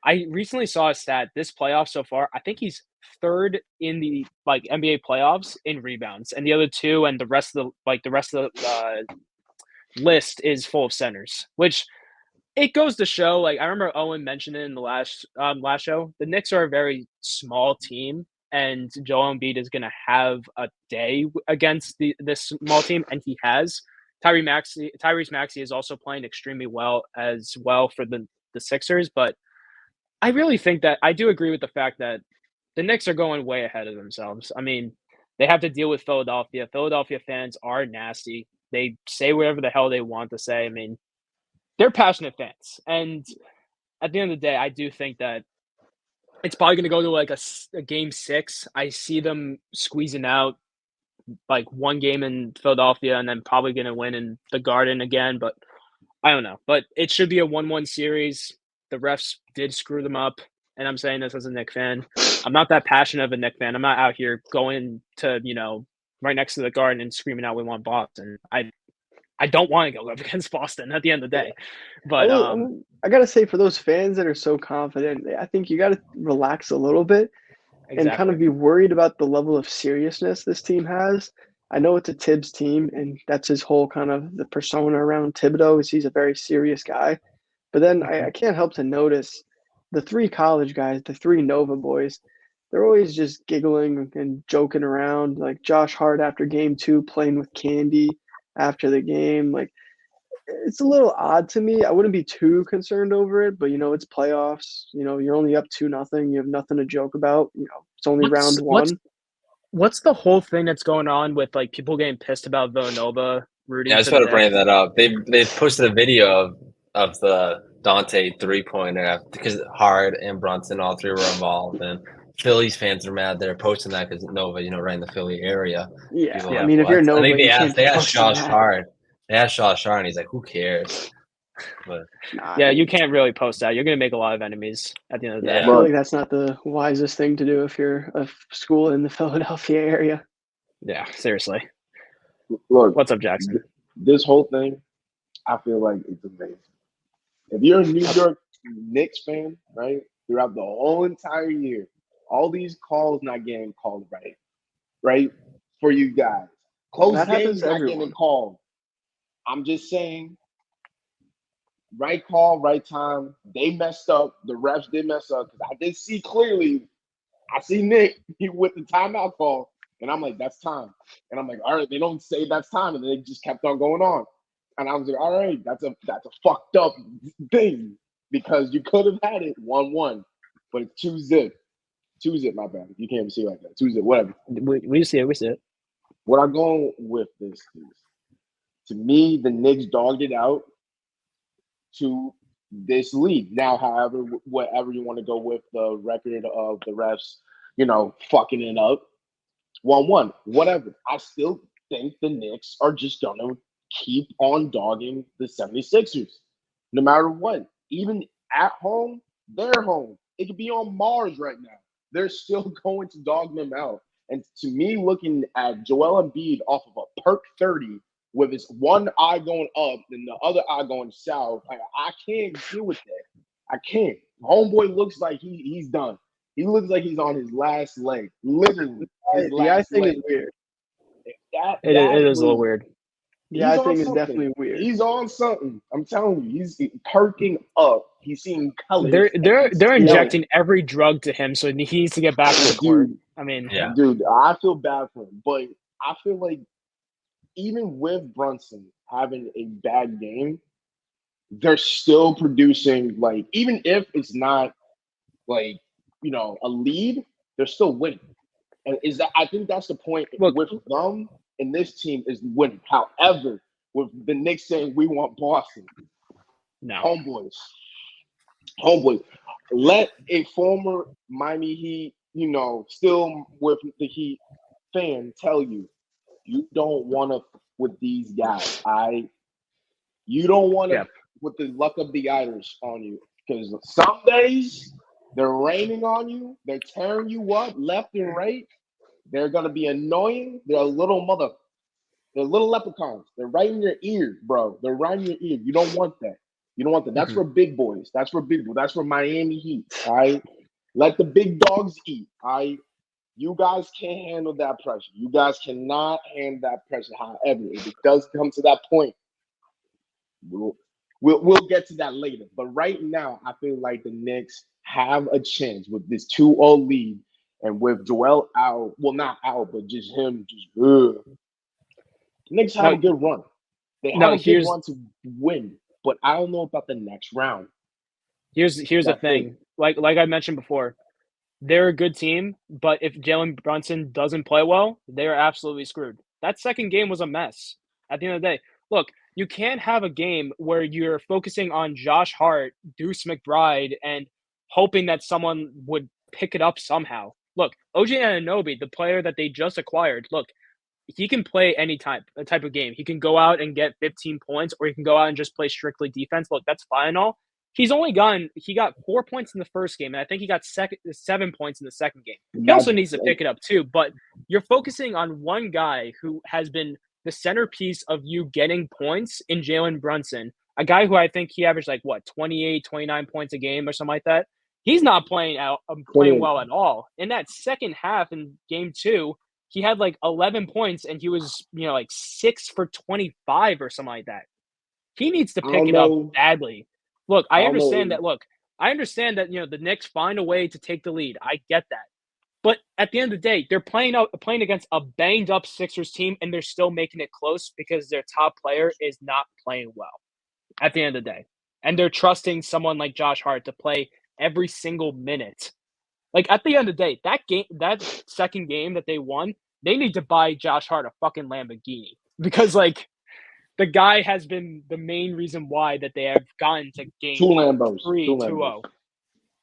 I recently saw a stat this playoff so far. I think he's third in the NBA playoffs in rebounds, and the other two and the rest of the list is full of centers, which it goes to show. I remember Owen mentioned it in the last show. The Knicks are a very small team, and Joel Embiid is going to have a day against this small team, and he has. Tyrese Maxey is also playing extremely well as well for the Sixers, but I really think that I do agree with the fact that the Knicks are going way ahead of themselves. I mean, they have to deal with Philadelphia. Philadelphia fans are nasty. They say whatever the hell they want to say. I mean, they're passionate fans. And at the end of the day, I do think that it's probably going to go to a game 6. I see them squeezing out one game in Philadelphia and then probably going to win in the Garden again. But I don't know. But it should be a 1-1 series. The refs did screw them up. And I'm saying this as a Knicks fan. I'm not that passionate of a Knicks fan. I'm not out here going to, right next to the Garden and screaming out we want Boston. I don't want to go up against Boston at the end of the day. But I got to say, for those fans that are so confident, I think you got to relax a little bit and kind of be worried about the level of seriousness this team has. I know it's a Tibbs team, and that's his whole kind of the persona around Thibodeau is he's a very serious guy. But then I can't help to notice the 3 college guys, the 3 Nova boys, they're always just giggling and joking around. Like Josh Hart after game 2 playing with candy after the game. It's a little odd to me. I wouldn't be too concerned over it, but it's playoffs. You're only up 2-0. You have nothing to joke about. It's only round 1. What's the whole thing that's going on with people getting pissed about Villanova rooting? Yeah, I just want to bring that up. They posted a video of the Dante 3-pointer because Hard and Brunson all 3 were involved, and Phillies fans are mad. They're posting that because Nova, right in the Philly area. Yeah, I mean, if you're Nova, I think they asked Josh Hart. They asked Josh Hart, and he's like, "Who cares?" But you can't really post that. You're going to make a lot of enemies at the end of the day. I feel like that's not the wisest thing to do if you're a school in the Philadelphia area. Yeah, seriously. Look, what's up, Jackson? This whole thing, I feel like it's amazing. If you're a New York Knicks fan, right, throughout the whole entire year, all these calls not getting called right, for you guys. Close games not getting called. I'm just saying, right call, right time. They messed up. The refs did mess up because I did see clearly. I see Nick with the timeout call, and I'm like, that's time. And I'm like, all right, they don't say that's time, and they just kept on going on. And I was like, all right, that's a fucked up thing because you could have had it 1-1, but it's 2-zip. 2-zip, my bad. You can't even see it like that. 2-zip, whatever. We see it. What I'm going with this is, to me, the Knicks dogged it out to this league. Now, however, whatever you want to go with the record of the refs, fucking it up. 1-1, whatever. I still think the Knicks are just going to keep on dogging the 76ers. No matter what. Even at home, they're home. It could be on Mars right now. They're still going to dog them out. And to me, looking at Joel Embiid off of a perk 30 with his one eye going up and the other eye going south, I can't deal with that. I can't. Homeboy looks like he's done. He looks like he's on his last leg. Literally. The eye thing is weird. It is a little weird. Yeah, I think it's something. definitely weird. He's on something. I'm telling you, he's perking up. He's seeing colors. They're injecting every drug to him, so he needs to get back to the court. I mean, Yeah. Dude, I feel bad for him, but I feel like even with Brunson having a bad game, they're still producing, like, even if it's not like, a lead, they're still winning. And I think that's the point. Look, with them and this team is winning. However, with the Knicks saying we want Boston, no. homeboys, let a former Miami Heat, still with the Heat fan tell you, you don't want to with these guys. You don't want to with the luck of the Irish on you, because some days they're raining on you, they're tearing you up left and right. They're gonna be annoying. They're little leprechauns. They're right in your ear, bro. They're right in your ear. You don't want that. That's for big boys. That's for Miami Heat. All right. Let the big dogs eat. All right. You guys can't handle that pressure. You guys cannot handle that pressure. However, if it does come to that point, we'll get to that later. But right now, I feel like the Knicks have a chance with this 2-0 lead, and with Joel out. Well, not out, but just him. The Knicks have a good run. They have a good run to win, but I don't know about the next round. Here's the thing. Like I mentioned before, they're a good team, but if Jalen Brunson doesn't play well, they're absolutely screwed. That second game was a mess. At the end of the day, look, you can't have a game where you're focusing on Josh Hart, Deuce McBride, and hoping that someone would pick it up somehow. Look, OG Anunoby, the player that they just acquired, look, he can play any type of game. He can go out and get 15 points, or he can go out and just play strictly defense. Look, that's fine and all. He got 4 points in the first game, and I think he got 7 points in the second game. He also needs to pick it up too, but you're focusing on one guy who has been the centerpiece of you getting points in Jalen Brunson, a guy who I think he averaged 28, 29 points a game or something like that. He's not playing well at all. In that second half in game 2, he had 11 points, and he was 6 for 25 or something like that. He needs to pick it up badly. Look, I understand that. Look, I understand that the Knicks find a way to take the lead. I get that, but at the end of the day, they're playing against a banged up Sixers team, and they're still making it close because their top player is not playing well. At the end of the day, and they're trusting someone like Josh Hart to play every single minute. At the end of the day, that second game that they won, they need to buy Josh Hart a fucking Lamborghini, because the guy has been the main reason why that they have gotten to game 2 Lambos. 3-2-0.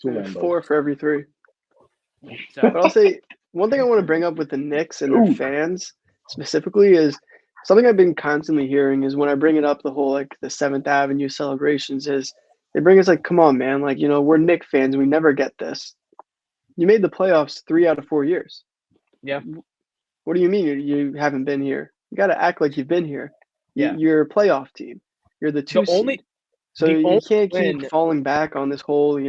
2 Lambos. 4 for every 3. So, but I'll say one thing I want to bring up with the Knicks and their fans specifically is something I've been constantly hearing is when I bring it up, the whole the 7th Avenue celebrations, is they bring us come on, man, we're Knicks fans and we never get this. You made the playoffs 3 out of 4 years. Yeah. What do you mean you haven't been here? You got to act like you've been here. Yeah. You're a playoff team. You're the 2 seed. So you can't keep falling back on this whole,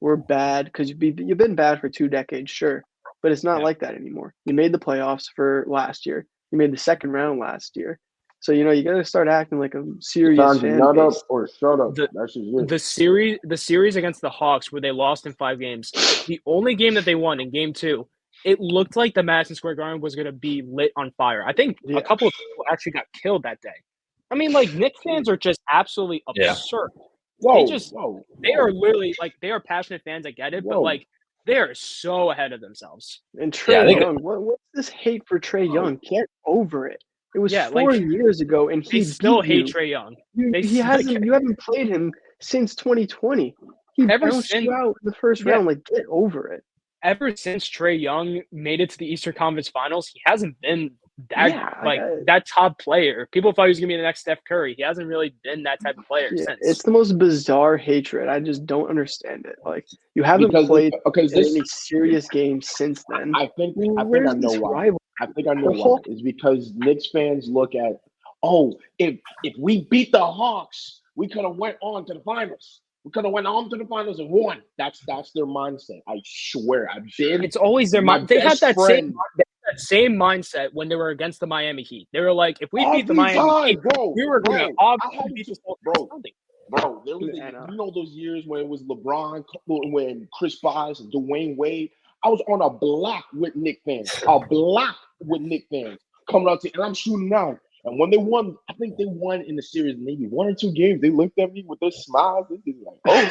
we're bad, because you've been bad for 2 decades, sure. But it's not like that anymore. You made the playoffs for last year. You made the second round last year. So, you got to start acting like a serious fan Nut base. up or shut up. That's just it. The series against the Hawks, where they lost in 5 games, the only game that they won in game 2, it looked like the Madison Square Garden was going to be lit on fire. I think a couple of people actually got killed that day. I mean, Knicks fans are just absolutely absurd. They are literally they are passionate fans. I get it, but they are so ahead of themselves. And Trae Young, what's this hate for Trae Young? Get over it. It was 4 years ago, and he still hate Trae Young. You haven't played him since 2020. He bounced you out in the first round. Get over it. Ever since Trae Young made it to the Eastern Conference Finals, he hasn't been that top player. People thought he was going to be the next Steph Curry. He hasn't really been that type of player since. It's the most bizarre hatred. I just don't understand it. You haven't played any serious games since then. I think I know why. I think I know why. It's because Knicks fans look at, if we beat the Hawks, we could have went on to the finals. We could have went on to the finals and won. That's their mindset. I swear. It's always their mind. They had that that same mindset when they were against the Miami Heat. They were like, if we beat the Every Miami time, Heat, bro. we were going to I obviously had beat to, the Celtics. bro. There was you know those years when it was LeBron, when Chris Bosh and Dwayne Wade. I was on a block with Knicks fans. Coming out to, and I'm shooting out. And when they won, I think they won in the series, maybe 1 or 2 games. They looked at me with their smiles. They just like, oh,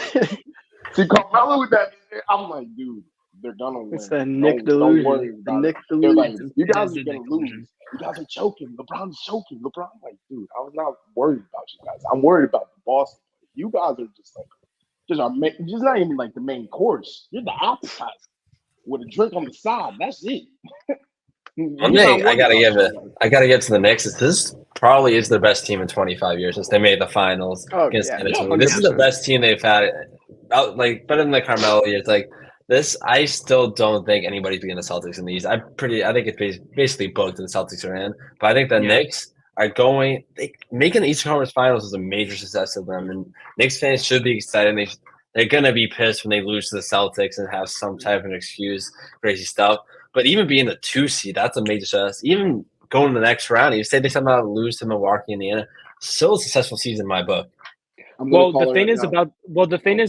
see Carmelo with that. I'm like, dude, they're gonna win. It's the Nick delusion. Don't worry about it. They're like, you guys are gonna lose. You guys are choking. LeBron's choking. I'm like, dude, I was not worried about you guys. I'm worried about the Boston. You guys are just not even like the main course. You're the appetizer with a drink on the side. That's it. One thing I gotta give to the Knicks is this probably is their best team in 25 years since they made the finals against San Antonio. This is the best team they've had, like better than the Carmelo years. Like this, I still don't think anybody's beating the Celtics in the East. I think it's basically booked and the Celtics are in. But I think the Knicks are making the Eastern Conference Finals is a major success of them, and Knicks fans should be excited. They're gonna be pissed when they lose to the Celtics and have some type of excuse, crazy stuff. But even being the 2 seed, that's a major success. Even going to the next round, you say they somehow lose to Milwaukee, Indiana, still a successful season in my book. Well, the thing is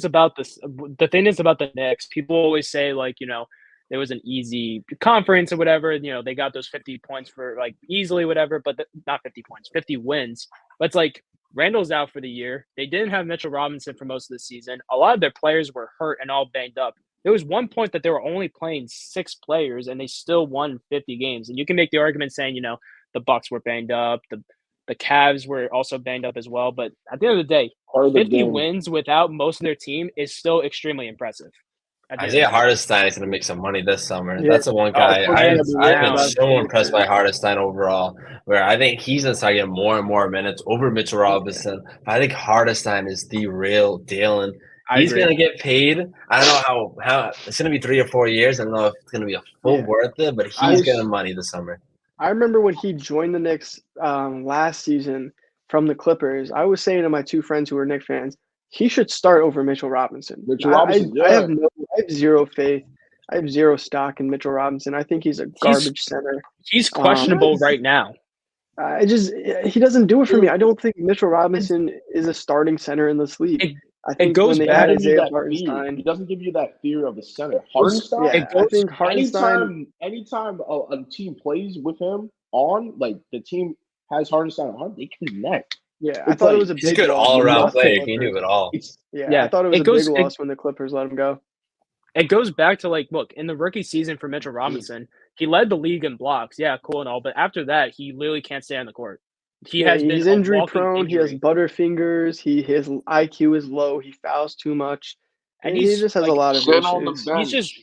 about the Knicks. People always say like, it was an easy conference or whatever. They got those 50 points for like easily whatever, but not 50 points, 50 wins. But it's like Randall's out for the year. They didn't have Mitchell Robinson for most of the season. A lot of their players were hurt and all banged up. There was one point that they were only playing 6 players and they still won 50 games. And you can make the argument saying, the Bucks were banged up, the Cavs were also banged up as well. But at the end of the day, 50 wins without most of their team is still extremely impressive. Isaiah Hartenstein is going to make some money this summer. Yeah. That's the one guy. I've been so impressed by Hartenstein overall, where I think he's going to start getting more and more minutes over Mitchell Robinson. But I think Hartenstein is the real deal, and he's going to get paid. I don't know how it's going to be 3 or 4 years. I don't know if it's going to be a full worth it, but he's getting money this summer. I remember when he joined the Knicks last season from the Clippers. I was saying to my 2 friends who were Knicks fans, he should start over Mitchell Robinson. I have zero faith. I have zero stock in Mitchell Robinson. I think he's a garbage center. He's questionable right now. He doesn't do it for me. I don't think Mitchell Robinson is a starting center in this league. I think when they had Isaiah Hartenstein, he doesn't give you that fear of a center. Hartenstein, I think Hartenstein. Anytime a team plays with him on, like the team has Hartenstein on, they connect. Yeah, I thought it was a big he's a good all-around player. He knew it all. I thought it was a big loss when the Clippers let him go. It goes back to look, in the rookie season for Mitchell Robinson, he led the league in blocks. Yeah, cool and all, but after that, he literally can't stay on the court. He's injury prone. He has butterfingers. His IQ is low. He fouls too much. And he just has a lot of issues.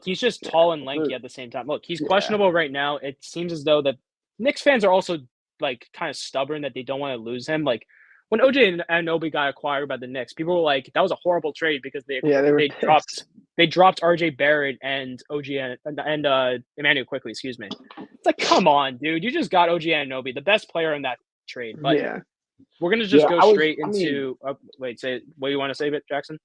He's just tall and lanky at the same time. Look, he's questionable right now. It seems as though that Knicks fans are also kind of stubborn that they don't want to lose him. Like when OJ Anunoby got acquired by the Knicks, people were like, that was a horrible trade because they dropped RJ Barrett and Emmanuel Quickly, excuse me. It's like, come on, dude. You just got OG Anunoby, the best player in that trade. But we're gonna just go straight into what do you want to say, Jackson?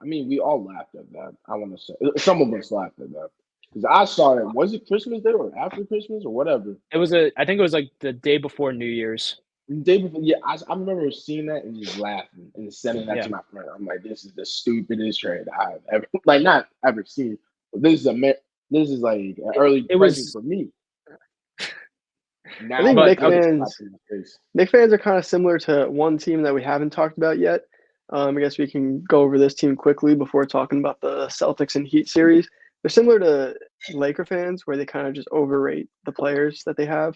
I mean, we all laughed at that. I want to say some of us laughed at that. Because I saw it. Was it Christmas Day or after Christmas or whatever? I think it was like the day before New Year's. The day before, I remember seeing that and just laughing and sending that to my friend. I'm like, this is the stupidest trade I've ever, not ever seen. But this is like an early present for me. I think Knicks fans are kind of similar to one team that we haven't talked about yet. I guess we can go over this team quickly before talking about the Celtics and Heat series. They're similar to Laker fans where they kind of just overrate the players that they have.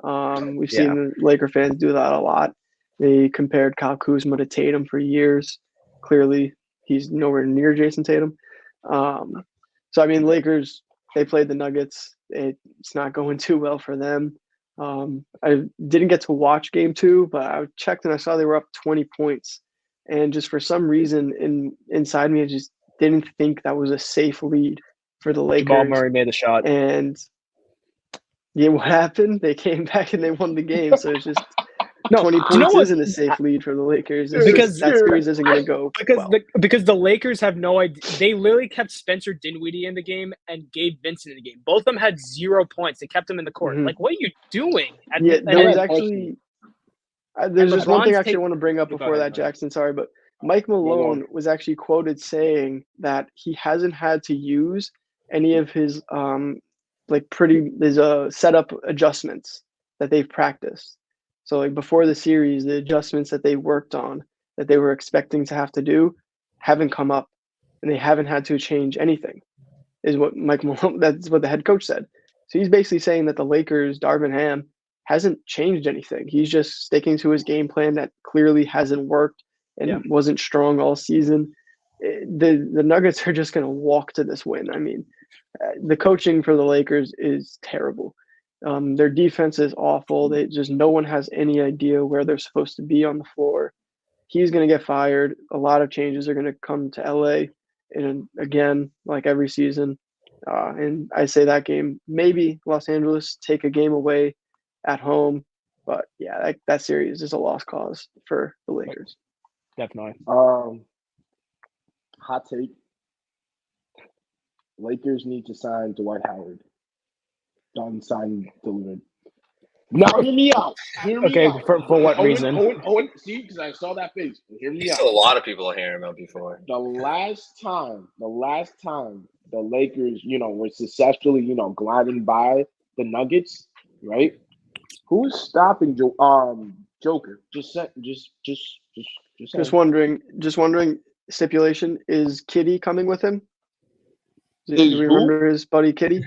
We've seen the Laker fans do that a lot. They compared Kyle Kuzma to Tatum for years. Clearly, he's nowhere near Jason Tatum. Lakers, they played the Nuggets. It's not going too well for them. I didn't get to watch game 2, but I checked and I saw they were up 20 points. And just for some reason inside me, I just didn't think that was a safe lead for the Lakers. Jamal Murray made the shot. And what happened? They came back and they won the game. So it's just No, 20 do you know points what? isn't a safe lead for the Lakers. It's Because- just that series isn't going to go well. Because the Lakers have no idea. They literally kept Spencer Dinwiddie in the game and Gabe Vincent in the game. Both of them had 0 points. They kept them in the court. Mhm. Like, what are you doing? Yeah, And there was then- actually there's just one thing LeBron's actually I want to bring up Go before ahead, that, Jackson. Sorry, but Mike Malone was actually quoted saying that he hasn't had to use any of his setup adjustments that they've practiced. So like before the series, the adjustments that they worked on that they were expecting to have to do haven't come up, and they haven't had to change anything. Is what Mike Malone. That's what the head coach said. So he's basically saying that the Lakers, Darvin Ham, hasn't changed anything. He's just sticking to his game plan that clearly hasn't worked and wasn't strong all season. The Nuggets are just going to walk to this win. I mean, the coaching for the Lakers is terrible. Their defense is awful. They just no one has any idea where they're supposed to be on the floor. He's going to get fired. A lot of changes are going to come to LA, and again, like every season. And I say that game, maybe Los Angeles take a game away at home, but yeah, that series is a lost cause for the Lakers. Definitely. Hot take. Lakers need to sign Dwight Howard. Done, signed, delivered. Now hear me out. Hear me Okay, out. for what reason? Owen, see, because I saw that face. Hear me out. A lot of people hearing him out before. The last time the Lakers, were successfully, gliding by the Nuggets, right? Who's stopping Joker? Just wondering. Stipulation: is Kitty coming with him? Do we who? remember his buddy Kitty?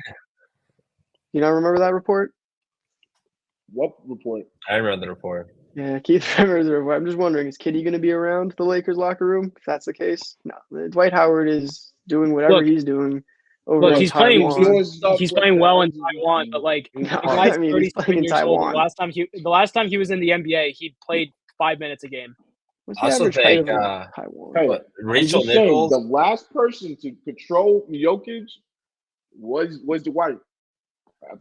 You not remember that report? What report? I remember the report. Yeah, Keith remembers the report. I'm just wondering, is Kitty going to be around the Lakers locker room? If that's the case, no. Dwight Howard is doing whatever he's doing over in he's Taiwan. He's playing well in Taiwan, but like No, the guy's I mean, he's 37 playing in years old. Taiwan. The last time he was in the NBA, he played 5 minutes a game. What's the I also average height think of Taiwan? Hey, Rachel I'm just saying, Nichols. the last person to control Jokic was Dwight.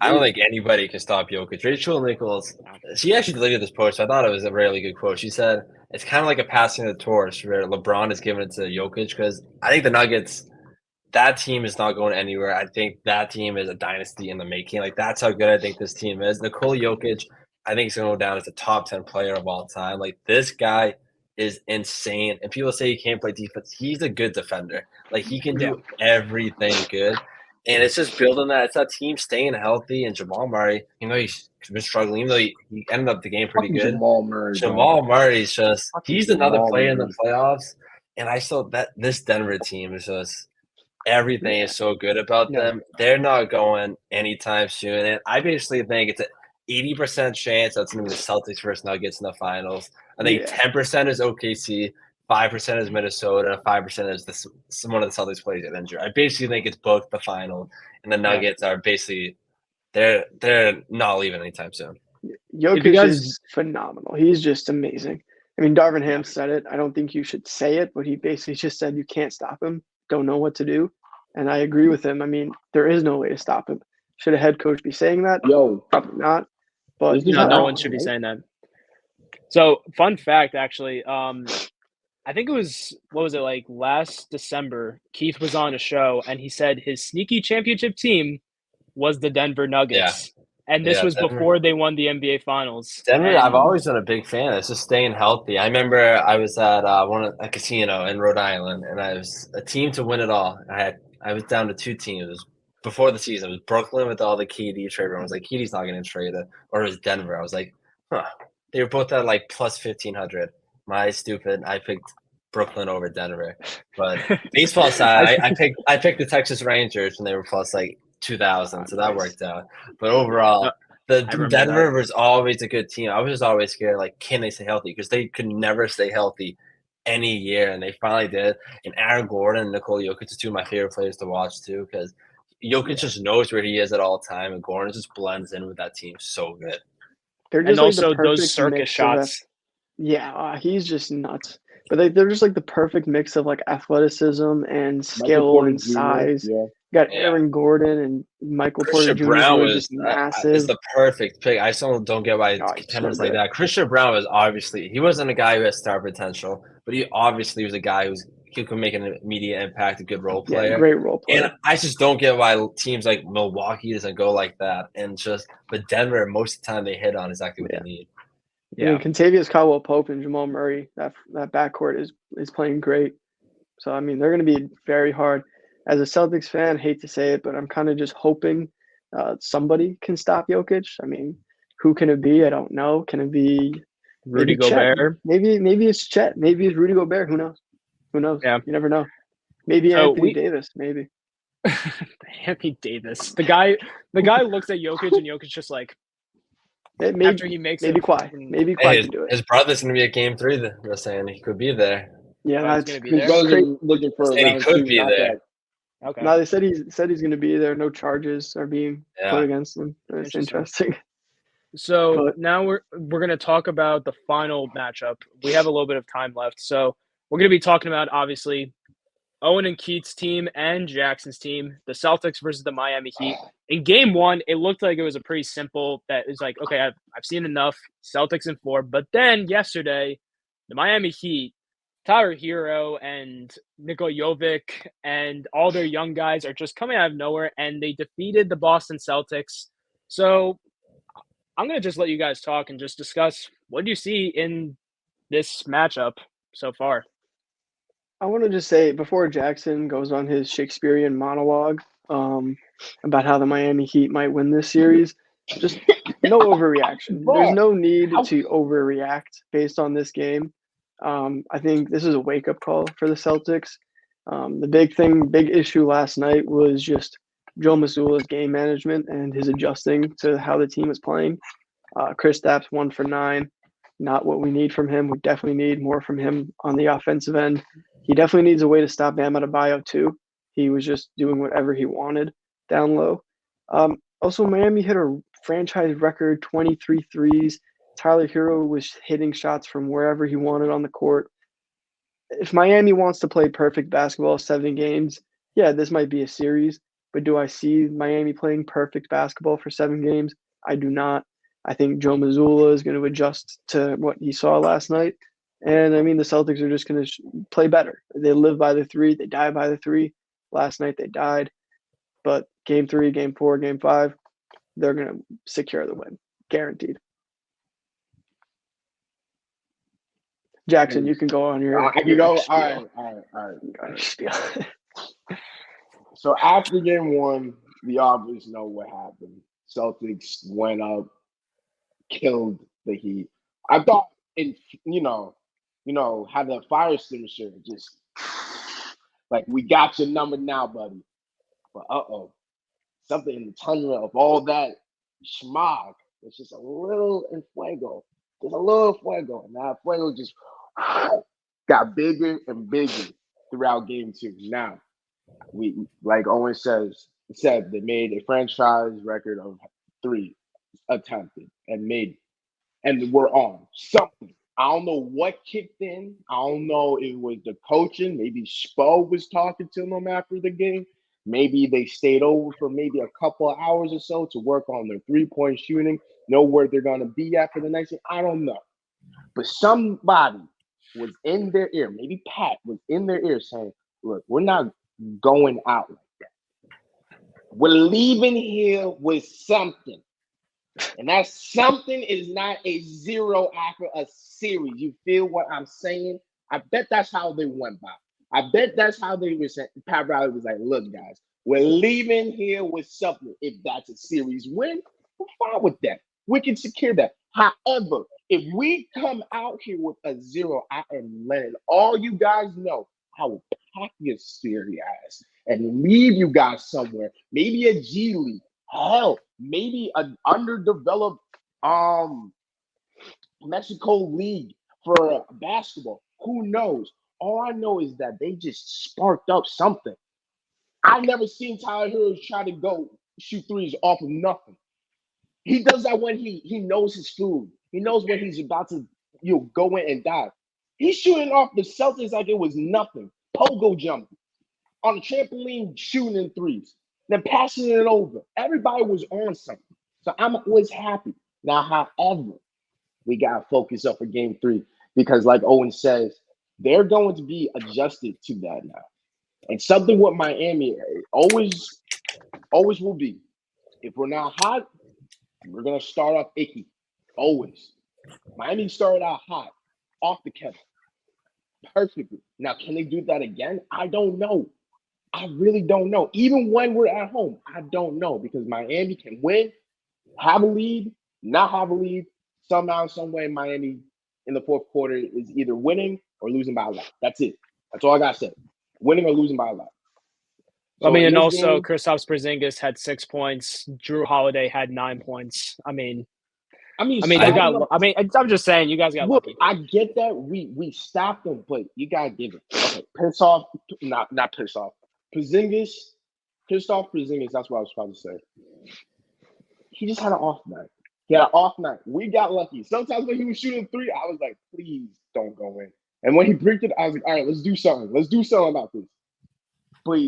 I don't think anybody can stop Jokic. Rachel Nichols, she actually deleted this post. So I thought it was a really good quote. She said, it's kind of like a passing of the torch where LeBron is giving it to Jokic because I think the Nuggets, that team is not going anywhere. I think that team is a dynasty in the making. Like, that's how good I think this team is. Nikola Jokic, I think he's going to go down as a top 10 player of all time. Like, this guy is insane. And people say he can't play defense. He's a good defender. Like, he can do everything good. And it's just building that. It's that team staying healthy. And Jamal Murray, he's been struggling, even though he ended up the game pretty good. Jamal Murray's just – he's another player in the Murray. playoffs. And I saw that this Denver team is just – everything is so good about them. They're not going anytime soon. And I basically think it's an 80% chance that's going to be the Celtics versus Nuggets in the finals. I think 10% is OKC. 5% is Minnesota, 5% is one of the Celtics players get injured. I basically think it's both the final, and the Nuggets are basically they're not leaving anytime soon. Jokic is phenomenal. He's just amazing. I mean, Darvin Ham said it. I don't think you should say it, but he basically just said you can't stop him. Don't know what to do, and I agree with him. I mean, there is no way to stop him. Should a head coach be saying that? Probably not. But no one should be saying that. So, fun fact, actually. I think it was, like last December, Keith was on a show and he said his sneaky championship team was the Denver Nuggets. Yeah. And this was Denver, before they won the NBA Finals. Denver, I've always been a big fan. It's just staying healthy. I remember I was at a casino in Rhode Island, and I was a team to win it all. I was down to 2 teams. It was before the season. It was Brooklyn with all the KD trade. Everyone was like, KD's not getting traded. Or it was Denver. I was like, huh. They were both at like plus 1,500. I picked Brooklyn over Denver. But baseball side, I picked the Texas Rangers, and they were plus like 2,000, so that worked out. But overall, the Denver was always a good team. I was just always scared, like, can they stay healthy? Because they could never stay healthy any year, and they finally did. And Aaron Gordon and Nikola Jokic are 2 of my favorite players to watch, too, because Jokic just knows where he is at all time, and Gordon just blends in with that team so good. They're just and also those circus shots. He's just nuts. But they're just like the perfect mix of like athleticism and skill and size. got Yeah. Aaron Gordon and Michael Porter Christian Jr. Brown who are was just is massive. the perfect pick. I still don't get why Oh, he's contenders so like good. that. Christian Brown was obviously he wasn't a guy who had star potential, but he obviously was a guy who could make an immediate impact, a good role Yeah, player. great role And player. I just don't get why teams like Milwaukee doesn't go like that. And but Denver, most of the time they hit on exactly what Yeah. they need. I mean, Contavious Caldwell-Pope and Jamal Murray, that backcourt is playing great. So, I mean, they're going to be very hard. As a Celtics fan, hate to say it, but I'm kind of just hoping somebody can stop Jokic. I mean, who can it be? I don't know. Can it be Rudy maybe Chet? Gobert. Maybe it's Chet. Maybe it's Rudy Gobert. Who knows? Who knows? Yeah. You never know. Maybe So Anthony Davis. Maybe. Anthony Davis. The guy looks at Jokic and Jokic just like after he makes maybe it. Kawhi. Maybe Kawhi can do it. His brother's gonna be at Game 3. They're saying he could be there. Yeah, Oh, he's that's gonna be His there? brothers crazy. are looking for a Said he round could 2 be there. knockout. Okay. No, they said he's going to be there. No charges are being put against him. That's interesting. So But- now we're going to talk about the final matchup. We have a little bit of time left, so we're going to be talking about obviously Owen and Keith's team and Jackson's team, the Celtics versus the Miami Heat. In Game 1, it looked like it was a pretty simple. That is like, okay, I've seen enough. Celtics in 4, but then yesterday, the Miami Heat, Tyler Hero and Nikola Jovic and all their young guys are just coming out of nowhere, and they defeated the Boston Celtics. So I'm going to just let you guys talk and just discuss what do you see in this matchup so far. I want to just say before Jackson goes on his Shakespearean monologue about how the Miami Heat might win this series, just no overreaction. There's no need to overreact based on this game. I think this is a wake-up call for the Celtics. The big issue last night was just Joe Mazzulla's game management and his adjusting to how the team is playing. Kristaps 1 for 9, not what we need from him. We definitely need more from him on the offensive end. He definitely needs a way to stop Bam Adebayo too. He was just doing whatever he wanted down low. Also, Miami hit a franchise record 23 threes. Tyler Hero was hitting shots from wherever he wanted on the court. If Miami wants to play perfect basketball 7 games, yeah, this might be a series. But do I see Miami playing perfect basketball for 7 games? I do not. I think Joe Mazzulla is going to adjust to what he saw last night. And I mean, the Celtics are just going to play better. They live by the 3, they die by the 3. Last night they died. But Game 3, Game 4, Game 5, they're going to secure the win. Guaranteed. Jackson, you can go on your. I can go. All right. Spiel. So after Game 1, we obviously know what happened. Celtics went up, killed the Heat. I thought, had the fire extinguisher just like, we got your number now, buddy. But something in the tundra of all that smog. It's just a little in fuego. There's a little fuego. Now fuego just got bigger and bigger throughout Game 2. Now, we, like Owen said they made a franchise record of 3 attempted and we're on something. I don't know what kicked in. I don't know if it was the coaching. Maybe Spo was talking to them after the game. Maybe they stayed over for maybe a couple of hours or so to work on their 3-point shooting, know where they're going to be at for the next game. I don't know. But somebody was in their ear, maybe Pat was in their ear saying, look, we're not going out like that. We're leaving here with something. And that something is not a 0 after a series. You feel what I'm saying? I bet that's how they went by. I bet that's how they were saying. Pat Riley was like, look, guys, we're leaving here with something. If that's a series win, we're fine with that. We can secure that. However, if we come out here with a 0, I am letting all you guys know I will pack your scary ass and leave you guys somewhere. Maybe a G League. Hell, maybe an underdeveloped Mexico league for basketball. Who knows? All I know is that they just sparked up something. I've never seen Tyler Hero try to go shoot threes off of nothing. He does that when he knows his food. He knows when he's about to go in and dive. He's shooting off the Celtics like it was nothing. Pogo jumping on a trampoline, shooting in threes. then passing it over. Everybody was on something. So I'm always happy. Now, however, we got to focus up for game 3 because, like Owen says, they're going to be adjusted to that now. And something with Miami always will be. If we're not hot, we're going to start off icky. Always. Miami started out hot, off the kettle. Perfectly. Now, can they do that again? I don't know. I really don't know. Even when we're at home, I don't know because Miami can win, have a lead, not have a lead. Somehow, some way, Miami in the fourth quarter is either winning or losing by a lot. That's it. That's all I got to say. Winning or losing by a lot. I So mean, in and this also game, Kristaps Porzingis had 6 points. Drew Holiday had 9 points. I mean, you stacking got. them. I mean, I'm just saying, you guys got Look, lucky. I get that we stopped them, but you gotta give it. Okay, piss off, not piss off. Porzingis, Kristaps Porzingis. That's what I was about to say. He just had an off night. He had an off night. We got lucky. Sometimes when he was shooting 3, I was like, please don't go in. And when he bricked it, I was like, all right, let's do something. Let's do something about this. But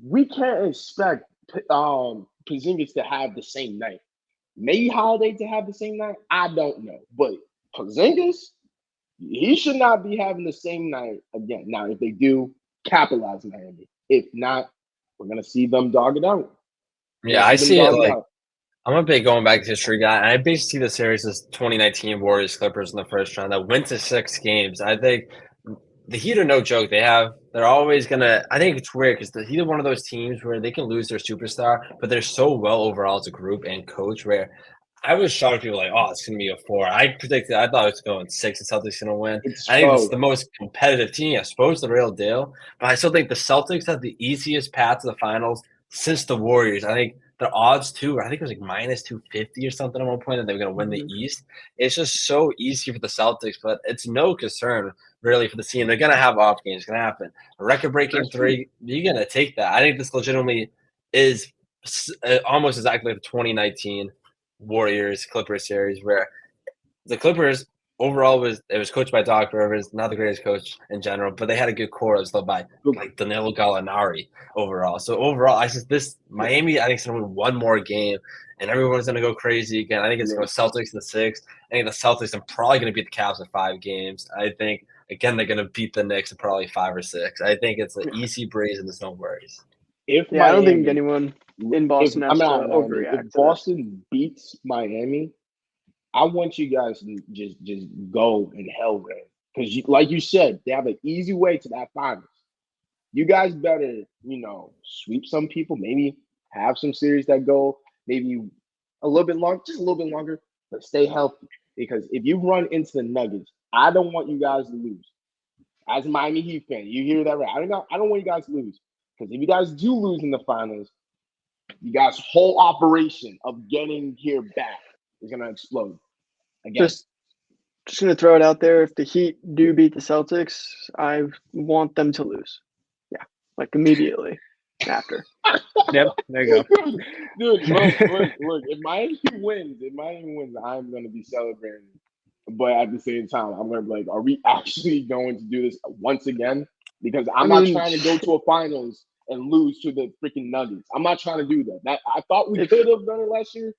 we can't expect Porzingis to have the same night. Maybe Holiday to have the same night. I don't know. But Porzingis, he should not be having the same night again. Now, if they do, capitalize Miami. If not, we're gonna see them dog it out. Yeah, I see it like I'm a big going back to history guy. And I basically see the series as 2019 Warriors Clippers in the first round that went to 6 games. I think the Heat are no joke. They're always gonna. I think it's weird because the Heat are one of those teams where they can lose their superstar, but they're so well overall as a group and coach. Where I was shocked people like, oh, it's gonna be a 4. I thought it was going 6. The Celtics gonna win. I think it's the most competitive team. I suppose the real deal, but I still think the Celtics have the easiest path to the finals since the Warriors. I think the odds too. I think it was like minus 250 or something at one point that they were going to win the East. It's just so easy for the Celtics, but it's no concern really for the team. They're going to have off games. It's going to happen. A record-breaking 3, you're going to take that. I think this legitimately is almost exactly like the 2019 Warriors Clippers series where the Clippers overall was coached by Doc Rivers, not the greatest coach in general, but they had a good core. It was led by like Danilo Gallinari overall. So overall, this Miami, I think is going to win one more game, and everyone's going to go crazy again. I think it's going to go Celtics in the 6. I think the Celtics are probably going to beat the Cavs in 5 games. I think again they're going to beat the Knicks in probably 5 or 6. I think it's an easy breeze and there's no worries. I don't think anyone in Boston has to overreact. If Boston beats Miami, I want you guys to just go and hell with it. Because like you said, they have an easy way to that finals. You guys better, sweep some people, maybe have some series that go maybe a little bit long, just a little bit longer, but stay healthy. Because if you run into the Nuggets, I don't want you guys to lose. As a Miami Heat fan, you hear that right? I don't want you guys to lose. Because if you guys do lose in the finals, you guys' whole operation of getting here back is gonna explode. Again. Just gonna throw it out there. If the Heat do beat the Celtics, I want them to lose. Yeah, like immediately after. Yep, there you go. Dude, look. If Miami wins, I'm gonna be celebrating. But at the same time, I'm gonna be like, are we actually going to do this once again? Because I'm not trying to go to a finals and lose to the freaking Nuggets. I'm not trying to do that. I thought we could have done it last year.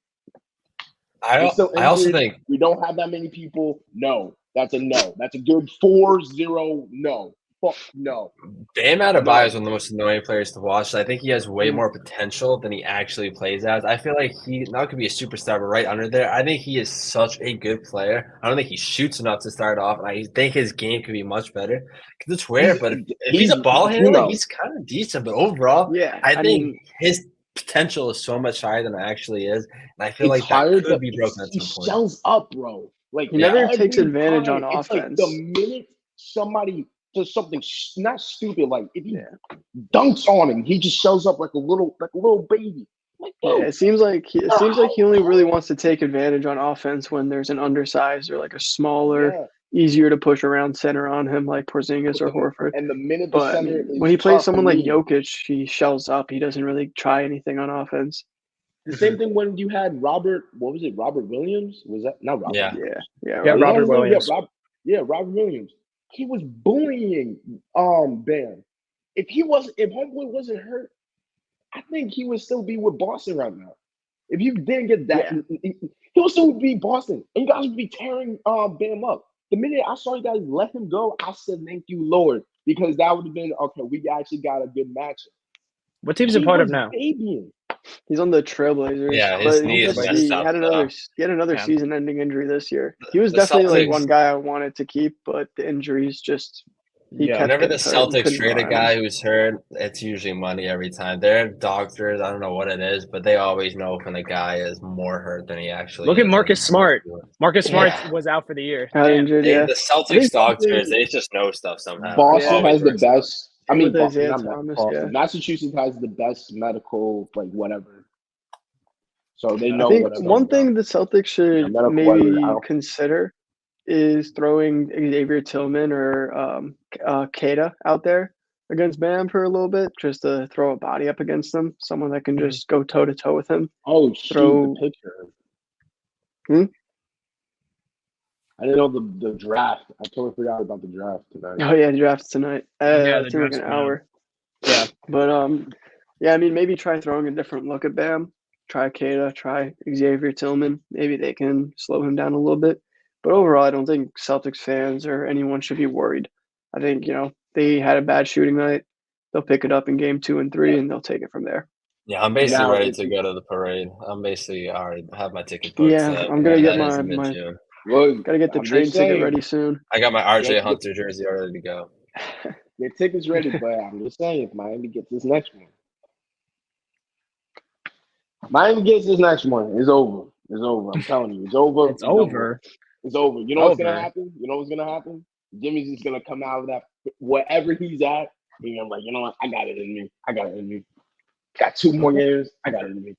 I also think we don't have that many people. No, that's a no. That's a good 4-0 no. Fuck no. Bam Adebayo is one of the most annoying players to watch. I think he has way more potential than he actually plays as. I feel like he not could be a superstar, but right under there, I think he is such a good player. I don't think he shoots enough to start off, and I think his game could be much better. Because it's weird, but if he's a ball handler, he's kind of decent. But overall, I think his potential is so much higher than it actually is, and I feel like that could be broken at some point. He shells up, bro. Like he never takes advantage on offense. It's like the minute somebody does something not stupid, like if he dunks on him, he just shows up like a little baby. Like, it seems like he only really wants to take advantage on offense when there's an undersized or like a smaller, easier to push around center on him, like Porzingis or Horford. And the minute the center is when he plays someone like Jokic, he shells up. He doesn't really try anything on offense. The same thing when you had Robert. What was it? Robert Williams? Was that not Robert? Yeah. Robert Williams. Robert Williams. He was bullying Bam. If Homeboy wasn't hurt, I think he would still be with Boston right now. If you didn't get that, he would still be Boston, and you guys would be tearing Bam up. The minute I saw you guys let him go, I said, "Thank you, Lord," because that would have been okay. We actually got a good matchup. What team's he a part of now? Babying. He's on the Trailblazers. Yeah, his but knee is messed he up. Had another season-ending injury this year. He was The definitely Celtics, like one guy I wanted to keep, but the injuries just whenever the Celtics trade a guy him. who's hurt, it's usually money every time. They're doctors. I don't know what it is, but they always know when a guy is more hurt than he actually Look is. at Marcus Smart. Marcus Smart was out for the year. Injured, The Celtics doctors, they just know stuff somehow. Boston has the best. I mean, Boston, Boston. Massachusetts has the best medical, like whatever. So they know. I think one thing the Celtics should maybe consider is throwing Xavier Tillman or Keita out there against Bam for a little bit, just to throw a body up against them. Someone that can just go toe to toe with him. Oh, shoot, the picture. I didn't know the draft. I totally forgot about the draft tonight. Oh yeah, the draft's tonight. It's in like an hour. Yeah, but I mean, maybe try throwing a different look at Bam. Try Keita, try Xavier Tillman. Maybe they can slow him down a little bit. But overall, I don't think Celtics fans or anyone should be worried. I think, they had a bad shooting night. They'll pick it up in game 2 and 3, and they'll take it from there. Yeah, I'm basically ready to go to the parade. I'm basically already have my ticket booked. Yeah, I'm going to get my gotta get the train ticket ready soon. I got my RJ Hunter jersey ready to go. Your ticket's ready, but I'm just saying, if Miami gets this next one. It's over. It's over. I'm telling you, it's over. It's over. It's over. You know what's gonna happen? Jimmy's just gonna come out of that wherever he's at. And I'm like, you know what? I got it in me. Got 2 more years. I got it in me.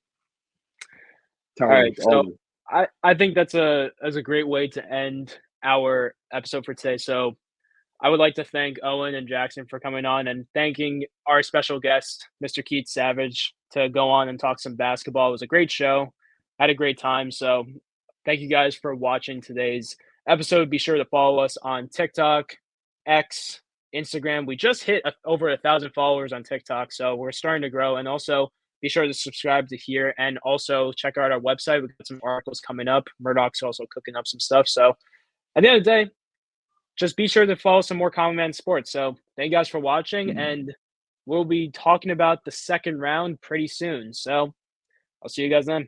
All right, so I think that's a great way to end our episode for today. So I would like to thank Owen and Jackson for coming on, and thanking our special guest, Mr. Keith Savage, to go on and talk some basketball. It was a great show. I had a great time. So thank you guys for watching today's episode. Be sure to follow us on TikTok, X, Instagram. We just hit over 1,000 followers on TikTok, so we're starting to grow. And also be sure to subscribe to here, and also check out our website. We've got some articles coming up. Murdoch's also cooking up some stuff. So at the end of the day, just be sure to follow some more Common Man Sports. So thank you guys for watching, and we'll be talking about the second round pretty soon. So I'll see you guys then.